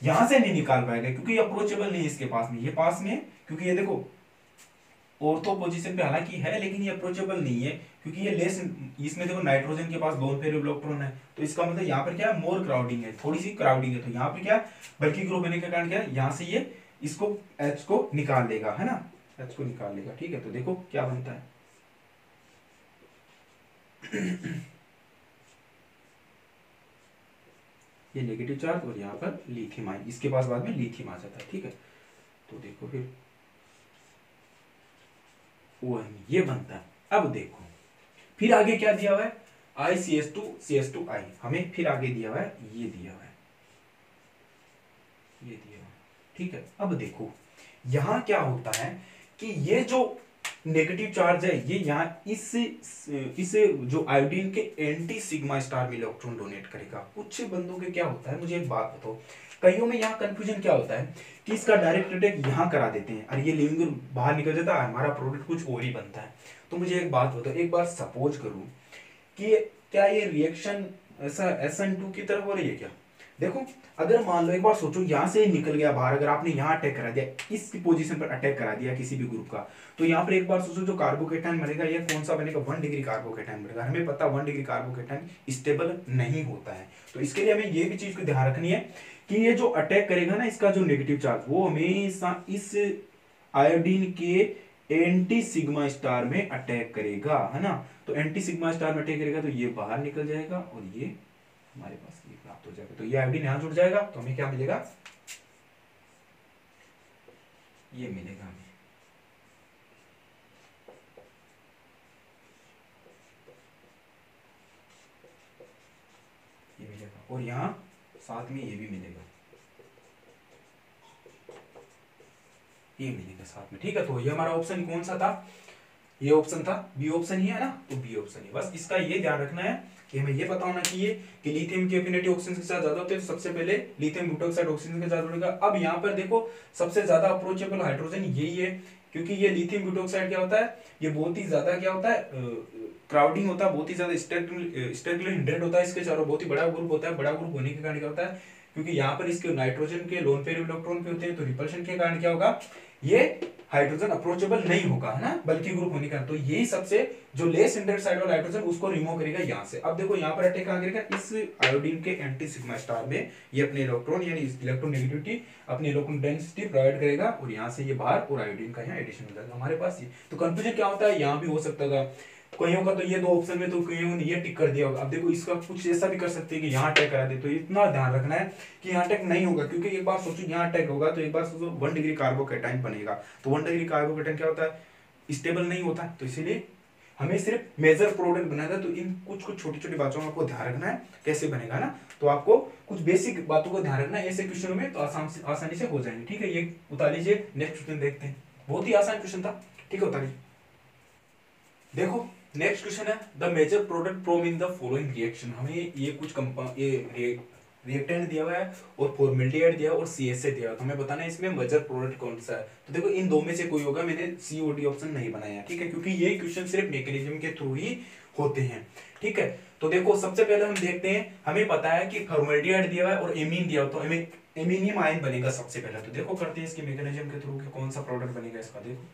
यहां से नहीं निकाल पाएगा, क्योंकि ये अप्रोचेबल नहीं है इसके पास में, ये पास में है, क्योंकि ये देखो ऑर्थो पोजीशन पे हालांकि है, लेकिन ये अप्रोचेबल नहीं है, क्योंकि ये लेस, इसमें देखो नाइट्रोजन के पास लोन पेयर इलेक्ट्रॉन है। तो इसका मतलब यहाँ पर क्या है, मोर क्राउडिंग है, थोड़ी सी क्राउडिंग है। तो यहाँ पे क्या, बल्कि ग्रुप होने के कारण क्या है, यहाँ से ये इसको H को निकाल लेगा, है ना, H को निकाल लेगा। ठीक है, तो देखो क्या बनता है। ये नेगेटिव चार्ज और यहाँ पर लिथियम आयन, इसके पास बाद में लिथियम आ जाता है। ठीक है, तो देखो फिर वो ये बनता है। अब देखो फिर आगे क्या दिया हुआ है, ICH2CH2I, हमें फिर आगे दिया हुआ है, ये दिया हुआ है, ये दिया हुआ है। ठीक है, अब देखो यहां क्या होता है कि ये जो नेगेटिव चार्ज है, ये यहाँ इस जो आयोडीन के एंटी सिग्मा स्टार में इलेक्ट्रॉन डोनेट करेगा। कुछ बंदों के क्या होता है, मुझे एक बात बताओ, कईयों में यहाँ कंफ्यूजन क्या होता है कि इसका डायरेक्ट अटैक यहाँ करा देते हैं और ये लिविंग बाहर निकल जाता है, हमारा प्रोडक्ट कुछ और ही बनता है। तो मुझे एक बात बताओ, एक बार सपोज करूं कि क्या ये रिएक्शन ऐसा SN2 की तरफ हो रही है क्या। देखो अगर मान लो, एक बार सोचो, यहां से निकल गया बाहर, अगर आपने यहां अटैक करा दिया, इस पोजीशन पर अटैक करा दिया किसी भी ग्रुप का, तो यहाँ पर एक बार सोचो जो कार्बोकेटाइन बनेगा, ये कौन सा बनेगा, 1 डिग्री कार्बोकेटाइन बनेगा। हमें पता 1 डिग्री कार्बोकेटाइन स्टेबल नहीं होता है। तो इसके लिए हमें ये भी चीज को ध्यान रखनी है कि ये जो अटैक करेगा ना, इसका जो नेगेटिव चार्ज, वो हमेशा इस आयोडीन के एंटी सिग्मा स्टार में अटैक करेगा, है ना। तो एंटी सिग्मा स्टार में अटैक करेगा, तो ये बाहर निकल जाएगा और ये हमारे पास ये प्राप्त हो जाएगा। तो ये आयोडीन यहां जुड़ जाएगा, तो हमें क्या मिलेगा, ये मिलेगा हमें। ये मिलेगा, और यहां साथ में ये भी मिलेगा, ये मिलेगा साथ में। ठीक है, तो ये हमारा ऑप्शन कौन सा था, ये ऑप्शन था बी ऑप्शन ही है ना, तो बी ऑप्शन ही। बस इसका ये ध्यान रखना है कि हमें ये पता होना चाहिए कि लिथियम की एफिनिटी ऑक्सीजन के साथ ज्यादा होती है, तो सबसे पहले लिथियम ब्यूटोक्साइड ऑक्सीजन के साथ जुड़ेगा। अब यहाँ पर देखो सबसे ज्यादा अप्रोचेबल हाइड्रोजन यही है, क्योंकि ये लिथियम ब्यूटोक्साइड क्या होता है, ये बहुत ही ज्यादा क्या होता है, क्राउडिंग होता है, बहुत ही ज्यादा स्टेरिकली हिंड्रेट होता है इसके चारों, बहुत ही बड़ा ग्रुप होता है। बड़ा ग्रुप होने के कारण क्या होता है, क्योंकि यहाँ पर इसके नाइट्रोजन के लोन पेयर इलेक्ट्रॉन पे होते हैं, तो रिपल्शन के कारण क्या होगा, ये हाइड्रोजन अप्रोचेबल नहीं होगा, है ना, बल्कि ग्रुप होने का। तो यही सबसे जो लेस हिंड्रेट साइड वाला हाइड्रोजन, उसको रिमूव करेगा यहाँ से। अब देखो यहाँ पर अटैक कहाँ करेगा, इस आयोडीन के एंटी सिग्मा स्टार में ये अपने इलेक्ट्रॉन यानी इलेक्ट्रॉन नेगेटिविटी, अपनी इलेक्ट्रॉन डेंसिटी प्रोवाइड करेगा, और यहाँ से ये बाहर, और आयोडीन का यहाँ एडिशन हो जाएगा हमारे पास। ये तो कंफ्यूजन क्या होता है, यहाँ भी हो सकता था कईयों का, तो ये दो ऑप्शन में तो कईयों ने ये टिक कर दिया होगा। अब देखो इसका कुछ ऐसा भी कर सकते हैं कि यहाँ अटैक करा दे, तो इतना ध्यान रखना है कि यहाँ अटैक नहीं होगा, क्योंकि एक बार सोचो यहाँ अटैक होगा, तो एक बार सोचो 1 डिग्री कार्बोकेटाइन बनेगा। तो 1 डिग्री कार्बोकेटाइन क्या होता है, स्टेबल नहीं होता है। तो इसीलिए हमें सिर्फ मेजर प्रोडक्ट बनाना है। तो इन कुछ कुछ छोटी छोटी बातों में आपको ध्यान रखना है कैसे बनेगा ना, तो आपको कुछ बेसिक बातों को ध्यान रखना है, ऐसे क्वेश्चनों में तो आसानी से हो जाएंगे। ठीक है, ये उतार लीजिए, नेक्स्ट क्वेश्चन देखते हैं, बहुत ही आसान क्वेश्चन था। ठीक है, उतारिए। देखो नेक्स्ट क्वेश्चन है, the major product from in the following reaction. हमें ये कुछ रिएक्टेंट दिया हुआ है और फॉर्मेल्डिहाइड दिया हुआ और CSA दिया हुआ है। तो हमें बताना है इसमें मेजर प्रोडक्ट कौन सा है। तो देखो इन दो में से कोई होगा, मैंने COD ऑप्शन नहीं बनाया, ठीक है, क्योंकि ये क्वेश्चन सिर्फ मैकेनिज्म के थ्रू ही होते हैं, ठीक है। तो देखो सबसे पहले हम देखते हैं, हमें पता है कि फॉर्मेल्डिहाइड दिया हुआ है और एमीन दिया हुआ, तो एमीनियम आयन बनेगा सबसे पहले। तो देखो करते हैं इसकी मैकेनिज्म के थ्रू कि कौन सा प्रोडक्ट बनेगा इसका। देखो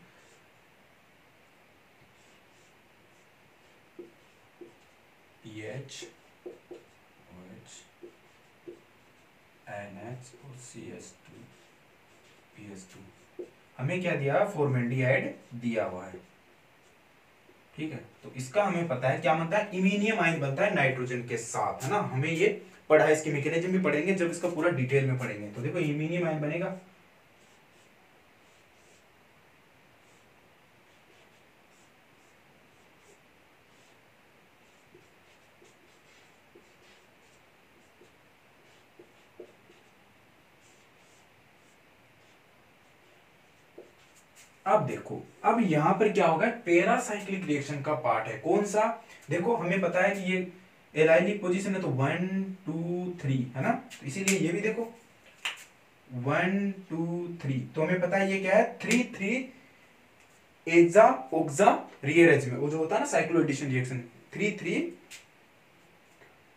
PH OH NH और CH2 PH2, हमें क्या दिया, फॉर्मेल्डिहाइड दिया हुआ है, ठीक है। तो इसका हमें पता है क्या बनता है, इमीनियम आयन बनता है नाइट्रोजन के साथ, है ना। हमें ये पढ़ा है, इसकी मैकेनिज्म भी पढ़ेंगे जब इसका पूरा डिटेल में पढ़ेंगे। तो देखो इमीनियम आयन बनेगा, अब देखो अब यहां पर क्या होगा, पैरासाइक्लिक रिएक्शन का पार्ट है, कौन सा, देखो हमें पता है कि ये एलाइलिक पोजीशन है, तो 1 2 3 है ना, तो इसीलिए ये भी देखो 1 2 3, तो हमें पता है ये क्या है, 3 3 एजा ऑक्सा रीअरेंजमेंट, वो जो होता है ना साइक्लोएडिशन रिएक्शन, 3 3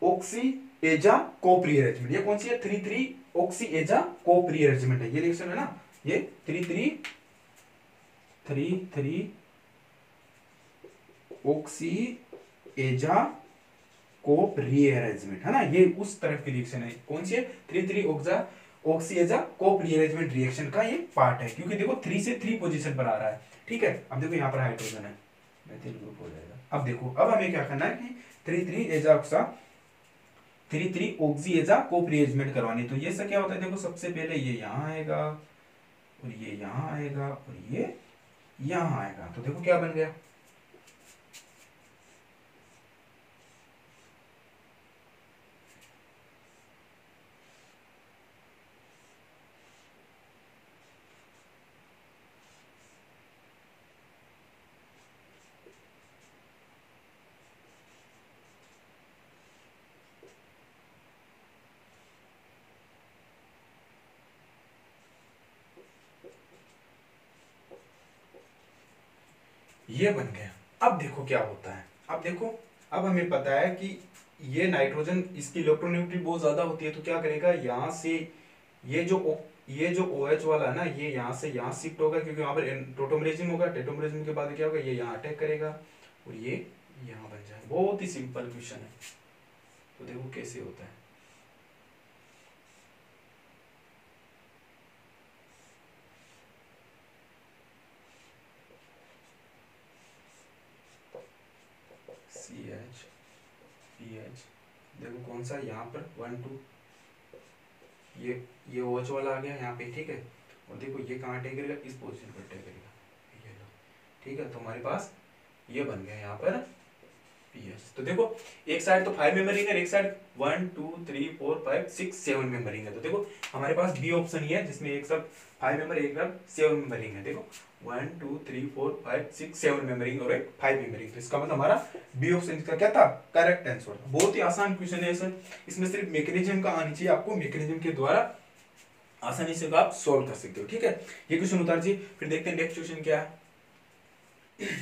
ऑक्सी एजा कोप रीअरेंजमेंट, ये कौन सी है, 3 3 ऑक्सी एजा कोप रीअरेंजमेंट है, ये रिएक्शन है ना, ये 3 3 ऑक्सी एजा कोप रीअरेंजमेंट, है ना, ये उस तरफ की रिएक्शन है, कौन सी है, 3 3 ऑक्सी एजा कोप रीअरेंजमेंट रिएक्शन का ये पार्ट है, क्योंकि देखो 3 से 3 पोजीशन पर आ रहा है, ठीक है। अब देखो यहाँ पर हाइड्रोजन है, मेथिल ग्रुप हो जाएगा। अब देखो अब हमें क्या करना है कि 3 3 एजा ऑक्सा 3 3 ऑक्सी एजा कोप रीअरेंजमेंट करवानी, तो ये सब क्या होता है, देखो सबसे पहले ये यहाँ आएगा और ये यहाँ आएगा और ये यहाँ आएगा, तो देखो क्या बन गया, ये बन गया। अब देखो क्या होता है, अब देखो अब हमें पता है कि ये नाइट्रोजन, इसकी इलेक्ट्रोनेगेटिविटी बहुत ज्यादा होती है, तो क्या करेगा, यहाँ से ये जो OH वाला है ना, ये यहाँ से यहाँ शिफ्ट होगा, क्योंकि यहाँ पर टोटोमरेजिम होगा, टेटोमरेजिम के बाद क्या होगा, ये यहाँ अटैक करेगा और ये यहाँ बन जाएगा। बहुत ही सिंपल क्वेश्चन है, तो देखो कैसे होता है। CH PH, देखो कौन सा, यहाँ पर 1 2, ये OH वाला आ गया यहाँ पे, ठीक है, और देखो ये कहाँ अटैक करेगा, इस पोजीशन पर अटैक करेगा, ये लो, ठीक है। तो हमारे पास ये बन गया यहाँ पर PH। तो देखो एक साइड तो 5 मेंबर रिंग है, एक साइड 1 2 3 4 5 6 7 मेंबर रिंग है, तो देखो हमारे पास बी ऑप्शन ही है जिसमें एक सब 5 मेंबर, एक सब 7 मेंबर रिंग है। देखो 1 2 3 4 5 6 7 मेंबर रिंग और एक 5 मेंबर रिंग, तो इसका मतलब हमारा बी ऑप्शन इसका क्या था, करेक्ट आंसर। बहुत ही आसान क्वेश्चन है सर, इसमें सिर्फ मैकेनिज्म का आनी चाहिए आपको, मैकेनिज्म के द्वारा आसानी से आप सॉल्व कर सकते हो, ठीक है। ये क्वेश्चन उतार जी, फिर देखते हैं नेक्स्ट क्वेश्चन क्या है।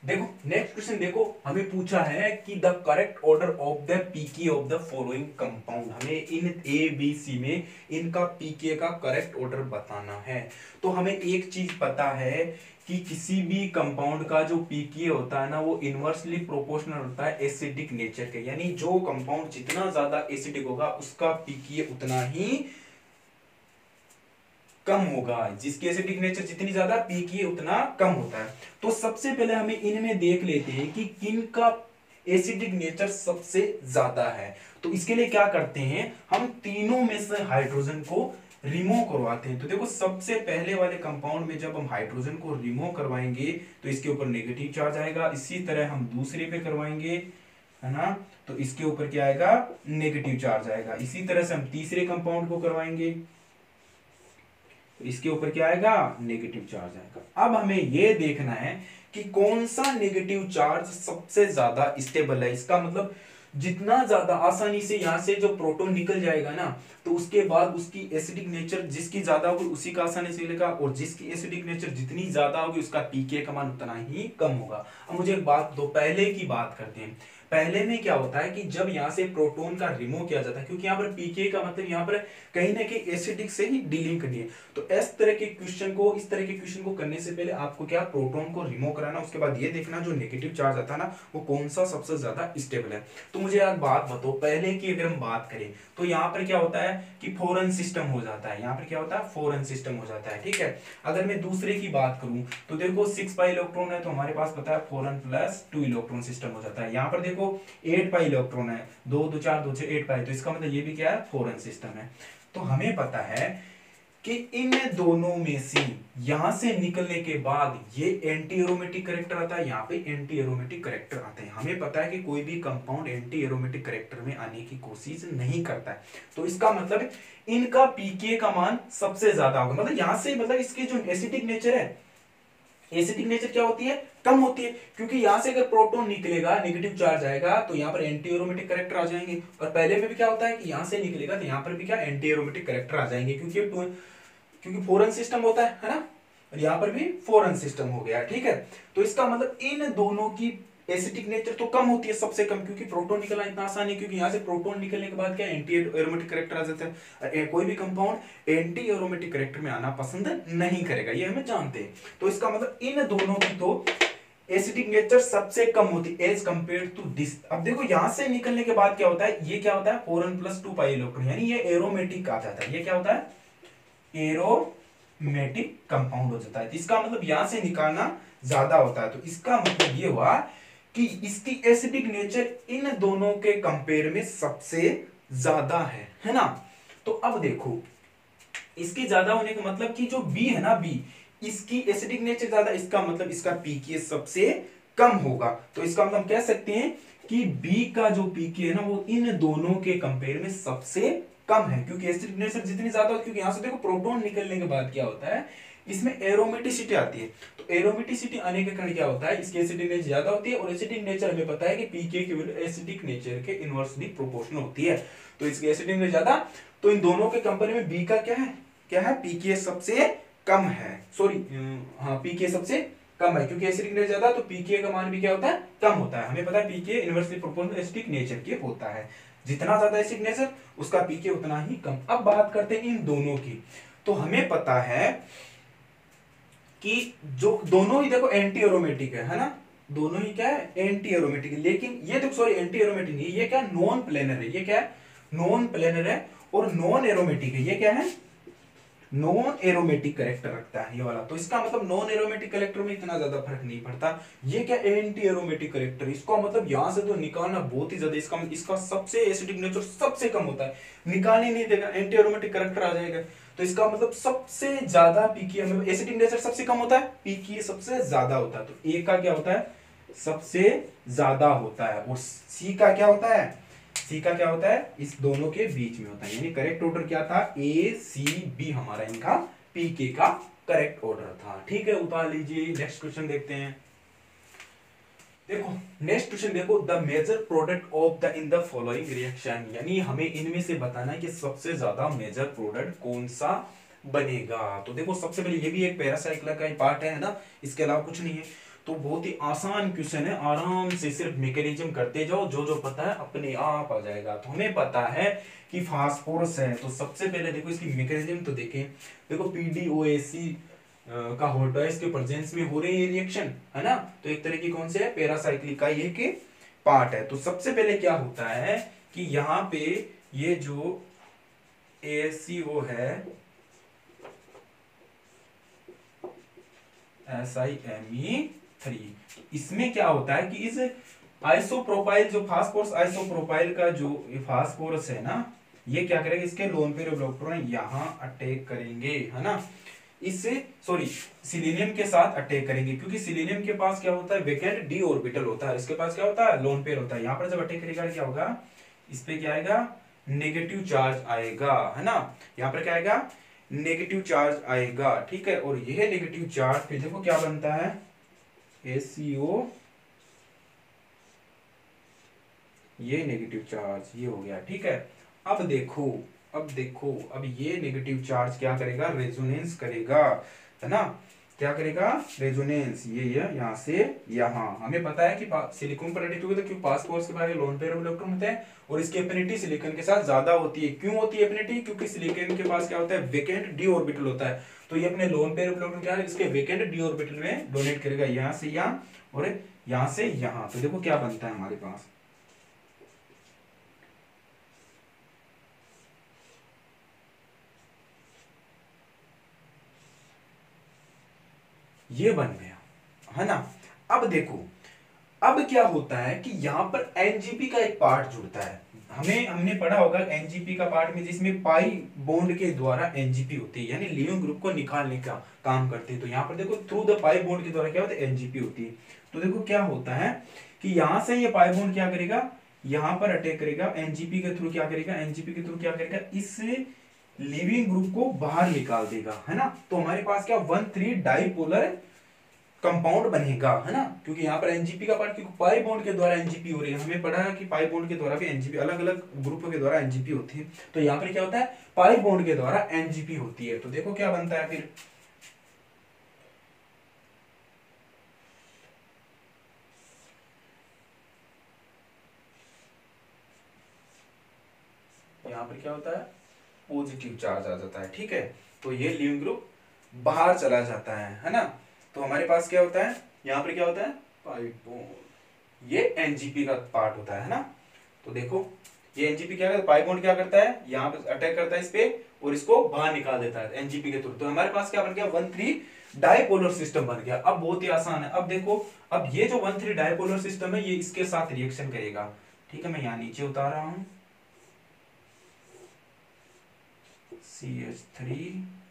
देखो नेक्स्ट क्वेश्चन, देखो हमें पूछा है कि the correct order of the pK of the following compound, हमें इन ABC में इनका पीके का करेक्ट ऑर्डर बताना है। तो हमें एक चीज पता है कि किसी भी कंपाउंड का जो पीके होता है ना, वो इनवर्सली प्रोपोर्शनल होता है एसिडिक नेचर के, यानी जो कंपाउंड जितना ज्यादा एसिडिक होगा उसका पीके उतना ही कम होगा, जिसकी एसिडिक नेचर जितनी ज्यादा पीके उतना कम होता है। तो सबसे पहले हमें इनमें देख लेते हैं कि किन का एसिडिक नेचर सबसे ज्यादा है। तो इसके लिए क्या करते हैं, हम तीनों में से हाइड्रोजन को रिमूव करवाते हैं। तो देखो सबसे पहले वाले कंपाउंड में जब हम हाइड्रोजन को रिमूव करवाएंगे तो इसके ऊपर नेगेटिव चार्ज आएगा, इसी तरह हम दूसरे पे करवाएंगे, है ना, तो इसके ऊपर क्या आएगा, नेगेटिव चार्ज आएगा। इसी तरह से हम तीसरे कंपाउंड को करवाएंगे, इसके ऊपर क्या आएगा, नेगेटिव चार्ज आएगा। अब हमें यह देखना है कि कौन सा नेगेटिव चार्ज सबसे ज्यादा स्टेबल है, इसका मतलब जितना ज्यादा आसानी से यहाँ से जो प्रोटॉन निकल जाएगा ना, तो उसके बाद उसकी एसिडिक नेचर जिसकी ज्यादा होगी उसी का आसानी से मिलेगा, और जिसकी एसिडिक नेचर जितनी ज्यादा होगी उसका पीके का मान उतना ही कम होगा। अब मुझे एक बात दो, पहले की बात करते हैं। पहले में क्या होता है कि जब यहाँ से प्रोटॉन का रिमूव किया जाता है, क्योंकि यहाँ पर पीके का मतलब यहाँ पर कहीं ना कहीं एसिडिक से ही डीलिंग करनी है, तो इस तरह के क्वेश्चन को करने से पहले आपको क्या प्रोटॉन को रिमूव कराना, उसके बाद ये देखना जो नेगेटिव चार्ज आता है ना वो कौन सा सबसे ज्यादा स्टेबल है। तो मुझे यार बात बताओ, पहले की अगर हम बात करें तो यहाँ पर क्या होता है कि फोरन सिस्टम हो जाता है, यहाँ पर क्या होता है फोरन सिस्टम हो जाता है, ठीक है। अगर मैं दूसरे की बात करूं तो देखो 6 पाई इलेक्ट्रॉन है तो हमारे पास पता है फोरन प्लस 2 इलेक्ट्रॉन सिस्टम हो जाता है। यहाँ पर देखो 8 पाई इलेक्ट्रॉन है, 2 2 4 2 6 8 पाई, तो इसका मतलब ये भी क्या है फोरन सिस्टम है। तो हमें पता है कि इन दोनों में से यहां से निकलने के बाद ये एंटी एरोमेटिक करेक्टर आता है, यहाँ पे एंटी एरोमेटिक करेक्टर आते हैं। हमें पता है कि कोई भी कंपाउंड एंटी एरोमेटिक करेक्टर में आने की कोशिश नहीं करता है, तो इसका मतलब इनका पीके का मान सबसे ज्यादा होगा। मतलब यहां से मतलब इसके जो एसिडिक नेचर है, एसिडिक नेचर क्या होती है कम होती है, क्योंकि यहां से अगर प्रोटॉन निकलेगा नेगेटिव चार्ज आएगा तो यहाँ पर एंटी एरोमेटिक करेक्टर आ जाएंगे, और पहले में भी क्या होता है कि यहां से निकलेगा तो यहाँ पर भी क्या एंटी एरोमेटिक करेक्टर आ जाएंगे, क्योंकि फोरन सिस्टम होता है ना, और यहाँ पर भी फोरन सिस्टम हो गया, ठीक है। तो इसका मतलब इन दोनों की एसिडिक नेचर तो कम होती है सबसे कम, क्योंकि प्रोटॉन निकलना इतना आसान है, क्योंकि यहाँ से प्रोटॉन निकलने के बाद क्या एंटी एरोमेटिक करेक्टर आ जाता है। कोई भी कंपाउंड एंटी एरोमेटिक करेक्टर में आना पसंद नहीं करेगा, ये हमें जानते हैं। तो इसका मतलब इन दोनों की तो एसिडिक नेचर सबसे कम होती है एज कंपेयर टू दिस। अब देखो यहां से निकलने के बाद क्या होता है, ये क्या होता है फोरन प्लस 2 पाई इलेक्ट्रॉन, यानी ये एरोमेटिक आ जाता है। ये क्या होता है एरोमेटिक कंपाउंड हो जाता है। इसका मतलब यहां से निकालना ज्यादा होता है, तो इसका मतलब ये हुआ कि इसकी एसिडिक नेचर इन दोनों के कंपेयर में सबसे ज्यादा है ना। तो अब देखो इसके ज्यादा होने का मतलब कि जो बी है ना, बी इसकी एसिडिक नेचर ज्यादा, इसका मतलब इसका पीके सबसे कम होगा। तो इसका मतलब कह सकते हैं कि बी का जो पीके है ना वो इन दोनों के कंपेयर में सबसे कम है, क्योंकि एसिडिक नेचर जितनी ज्यादा होती है, क्योंकि यहां से देखो प्रोटॉन निकलने के बाद क्या होता है इसमें एरोमेटिसिटी आती है, तो एरोमेटिसिटी आने के कारण क्या होता है इसकी एसिडिक नेचर ज्यादा होती है, और एसिडिक नेचर हमें पता है कि पीके की वैल्यू एसिडिक नेचर के इनवर्सली प्रोपोर्शनल होती है, तो इसकी एसिडिक नेचर ज्यादा, तो इन दोनों के कंपेयर में बी का क्या है पीके सबसे कम है, सॉरी हाँ पीके सबसे कम है, क्योंकि एसिडिक नेचर ज्यादा तो पीके का मान भी क्या होता है कम होता है। हमें पता है पीके इनवर्सली प्रोपोर्शनल एसिडिक नेचर के होता है, जितना ज्यादा एसिडिक नेचर उसका पीके उतना ही कम। अब बात करते हैं इन दोनों की, तो हमें पता है कि जो दोनों ही देखो एंटी एरोमेटिक है ना, दोनों ही क्या है एंटी एरोमेटिक है, लेकिन ये देखो सॉरी एंटी एरोमेटिक नहीं, ये क्या नॉन प्लेनर है, ये क्या है नॉन प्लेनर है, और नॉन एरोमेटिक है, ये क्या है नॉन एरोमेटिक करेक्टर रखता है ये वाला। तो इसका मतलब नॉन एरोमेटिक करेक्टर में इतना ज्यादा फर्क नहीं पड़ता। ये क्या एंटी एरोमेटिक करेक्टर, इसका मतलब यहां से तो निकालना बहुत ही ज्यादा, इसका सबसे एसिडिक नेचर सबसे कम होता है, निकाल ही नहीं देगा, एंटी एरोमेटिक करेक्टर आ जाएगा। तो इसका मतलब सबसे ज्यादा पीके में एसिडिक नेचर सबसे कम होता है, पीके सबसे ज्यादा होता है, तो ए का क्या होता है सबसे ज्यादा होता है, और सी का क्या होता है, सी का क्या होता है इस दोनों के बीच में होता है। यानी करेक्ट ऑर्डर क्या था ए सी बी, हमारा इनका पीके का करेक्ट ऑर्डर था, ठीक है। उतार लीजिए, नेक्स्ट क्वेश्चन देखते हैं। देखो नेक्स्ट क्वेश्चन देखो, the major product of the in the following reaction, यानी हमें इनमें से बताना है कि सबसे ज्यादा मेजर प्रोडक्ट कौन सा बनेगा। तो देखो सबसे पहले ये भी एक पैरासाइक्लिक का पार्ट है ना, इसके अलावा कुछ नहीं है, तो बहुत ही आसान क्वेश्चन है, आराम से सिर्फ मैकेनिज्म करते जाओ, जो जो पता है अपने आप आ जाएगा। तो हमें पता है कि फास्फोरस है, तो सबसे पहले देखो इसकी मैकेनिज्म तो देखें, देखो पीडीओएसी का होता है, इसके प्रेजेंस में हो रही है रिएक्शन है ना, तो एक तरह की कौन से है पैरासाइक्लिक का ये के पार्ट है। तो सबसे पहले क्या होता है कि यहाँ पे ये जो ACO है SiMe3, इसमें क्या होता है कि इस आइसोप्रोपाइल जो फास्फोरस आइसोप्रोपाइल का जो फास्फोरस है ना, ये क्या करेगा इसके लोन पेयर इलेक्ट्रॉन यहाँ अटैक करेंगे है ना, इससे सॉरी सिलीनियम के साथ अटैक करेंगे, क्योंकि सिलीनियम के पास क्या होता है वेकेंट डी ऑर्बिटल होता है, इसके पास क्या होता है लोन पेयर होता है। यहाँ पर जब अटैक करेगा क्या होगा, इस पे क्या आएगा नेगेटिव चार्ज आएगा है ना, यहाँ पर क्या आएगा नेगेटिव चार्ज आएगा, ठीक है। और यह नेगेटिव चार्ज फिर देखो क्या बनता है ACO ये नेगेटिव चार्ज ये हो गया, ठीक है। अब देखो अब ये नेगेटिव चार्ज क्या करेगा, रेजोनेंस करेगा, है ना, क्या करेगा, रेजोनेंस, ये यहाँ से यहाँ। हमें पता है कि सिलिकॉन पर एडिटिव होता है क्योंकि पास कोर्स के बाद लोन पेयर इलेक्ट्रॉन होते हैं और इसकी एफिनिटी सिलिकॉन के साथ ज्यादा होती है। क्यों होती है एफिनिटी, क्योंकि सिलिकॉन के पास क्या होता है, वेकेंट डी ऑर्बिटल होता है। तो ये अपने लोन पेयर इलेक्ट्रॉन क्या है, इसके वेकेंट डी ऑर्बिटल में डोनेट करेगा, यहाँ से यहाँ और यहाँ से यहाँ। तो देखो क्या बनता है हमारे पास, ये बन गया, है ना। अब देखो अब क्या होता है कि यहाँ पर एनजीपी का एक पार्ट जुड़ता है। हमने पढ़ा होगा एनजीपी का पार्ट में, जिसमें पाई बॉन्ड के द्वारा एनजीपी होती है, यानी लीविंग ग्रुप को निकालने का काम करते हैं। तो यहाँ पर देखो थ्रू द पाई बॉन्ड के द्वारा क्या होता है, एनजीपी होती है। तो देखो क्या होता है कि यहाँ से ये पाई बॉन्ड क्या करेगा, यहाँ पर अटैक करेगा, एनजीपी के थ्रू क्या करेगा, एनजीपी के थ्रू क्या करेगा, इस लिविंग ग्रुप को बाहर निकाल देगा, है ना। तो हमारे पास क्या 1,3 डाइपोलर कंपाउंड बनेगा, है ना, क्योंकि यहाँ पर एनजीपी का पार्ट, क्योंकि पाई बॉन्ड के द्वारा एनजीपी हो रही है। हमें पढ़ा है कि पाई बॉन्ड के द्वारा भी एनजीपी, अलग अलग ग्रुपों के द्वारा एनजीपी होती है। तो यहाँ पर क्या होता है, पाई बॉन्ड के द्वारा एनजीपी होती है। तो देखो क्या बनता है फिर, यहाँ पर क्या होता है, पॉजिटिव चार्ज आ जाता है, ठीक है। तो ये लिविंग ग्रुप बाहर चला जाता है ना। तो हमारे पास क्या होता है, यहाँ पर क्या होता है, पाई बॉन्ड, ये एनजीपी का पार्ट होता है ना। तो देखो ये एनजीपी क्या करता है, पाई बॉन्ड क्या करता है, यहाँ पे अटैक करता है इस पे और इसको बाहर निकाल देता है एनजीपी के थ्रू। तो हमारे पास क्या बन गया, 1,3 डाइपोलर सिस्टम बन गया। अब बहुत ही आसान है। अब देखो अब ये जो 1,3 डाइपोलर सिस्टम है, ये इसके साथ रिएक्शन करेगा, ठीक है। मैं यहाँ नीचे उतार रहा हूं, CH3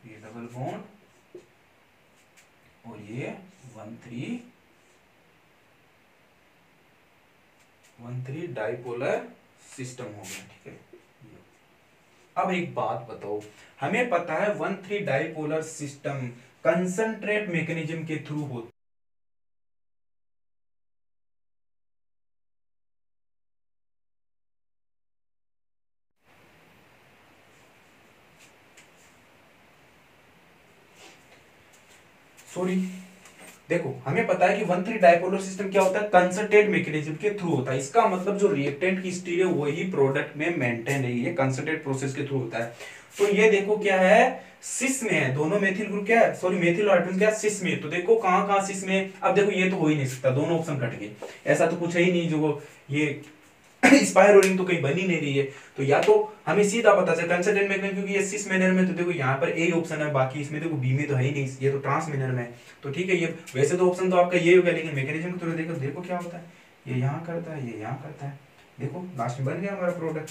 ये डबल बॉन्ड और ये 1,3 डाइपोलर सिस्टम हो गया, ठीक है। अब एक बात बताओ, हमें पता है 1,3 डाइपोलर सिस्टम कंसंट्रेट मैकेनिज्म के थ्रू होता सॉरी देखो हमें पता है कि 1,3 डाइपोलर सिस्टम क्या होता है, कंसंट्रेट मैकेनिज्म के थ्रू होता है। इसका मतलब जो रिएक्टेंट की स्टीट है वही प्रोडक्ट में मेंटेन है, ये कंसंट्रेट प्रोसेस के थ्रू होता है। तो ये देखो क्या है, सिस में है, दोनों मेथिल ग्रुप क्या है, सॉरी मेथिल और हाइड्रोजन क्या है, सिस में। तो देखो कहां कहां सिस में, अब देखो ये तो हो ही नहीं सकता, दोनों ऑप्शन कट गए, ऐसा तो कुछ है ही नहीं जो ये स्पाइरो रिंग तो कहीं बन ही नहीं रही है। तो या तो हमें सीधा पता चला कंसल्टेंट मैकेनिज्म, क्योंकि ये सिस मैनर में, तो देखो यहाँ पर ए ऑप्शन है, बाकी इसमें देखो बी में तो है ही नहीं, ये तो ट्रांस मैनर में है। तो ठीक है, ये वैसे तो ऑप्शन तो आपका ये होगा, लेकिन मैकेनिज्म को तो देखो देखो क्या होता है, ये यहाँ करता है, ये यहाँ करता है, देखो लास्ट में बन गया हमारा प्रोडक्ट।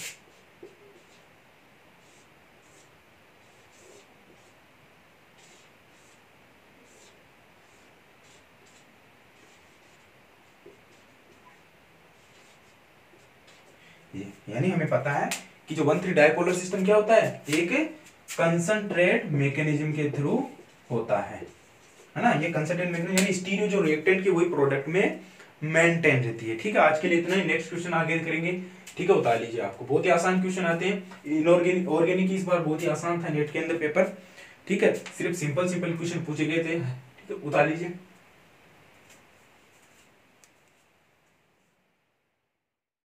यानी हमें पता है कि जो 1,3 डाइपोलर सिस्टम क्या होता है, एक कंसंट्रेट मैकेनिज्म के थ्रू होता है ना। ये कंसंट्रेट मैकेनिज्म यानी स्टीरियो जो रिएक्टेंट की वही प्रोडक्ट में मेंटेन रहती है, ठीक है। आज के लिए इतना ही, नेक्स्ट क्वेश्चन आगे करेंगे, ठीक है। उतार लीजिए, आपको बहुत ही आसान क्वेश्चन आते हैं। इनऑर्गेनिक ऑर्गेनिक इस बार बहुत ही आसान था नेट के अंदर पेपर, ठीक है। सिर्फ सिंपल क्वेश्चन पूछे गए थे, ठीक है। उतार लीजिए।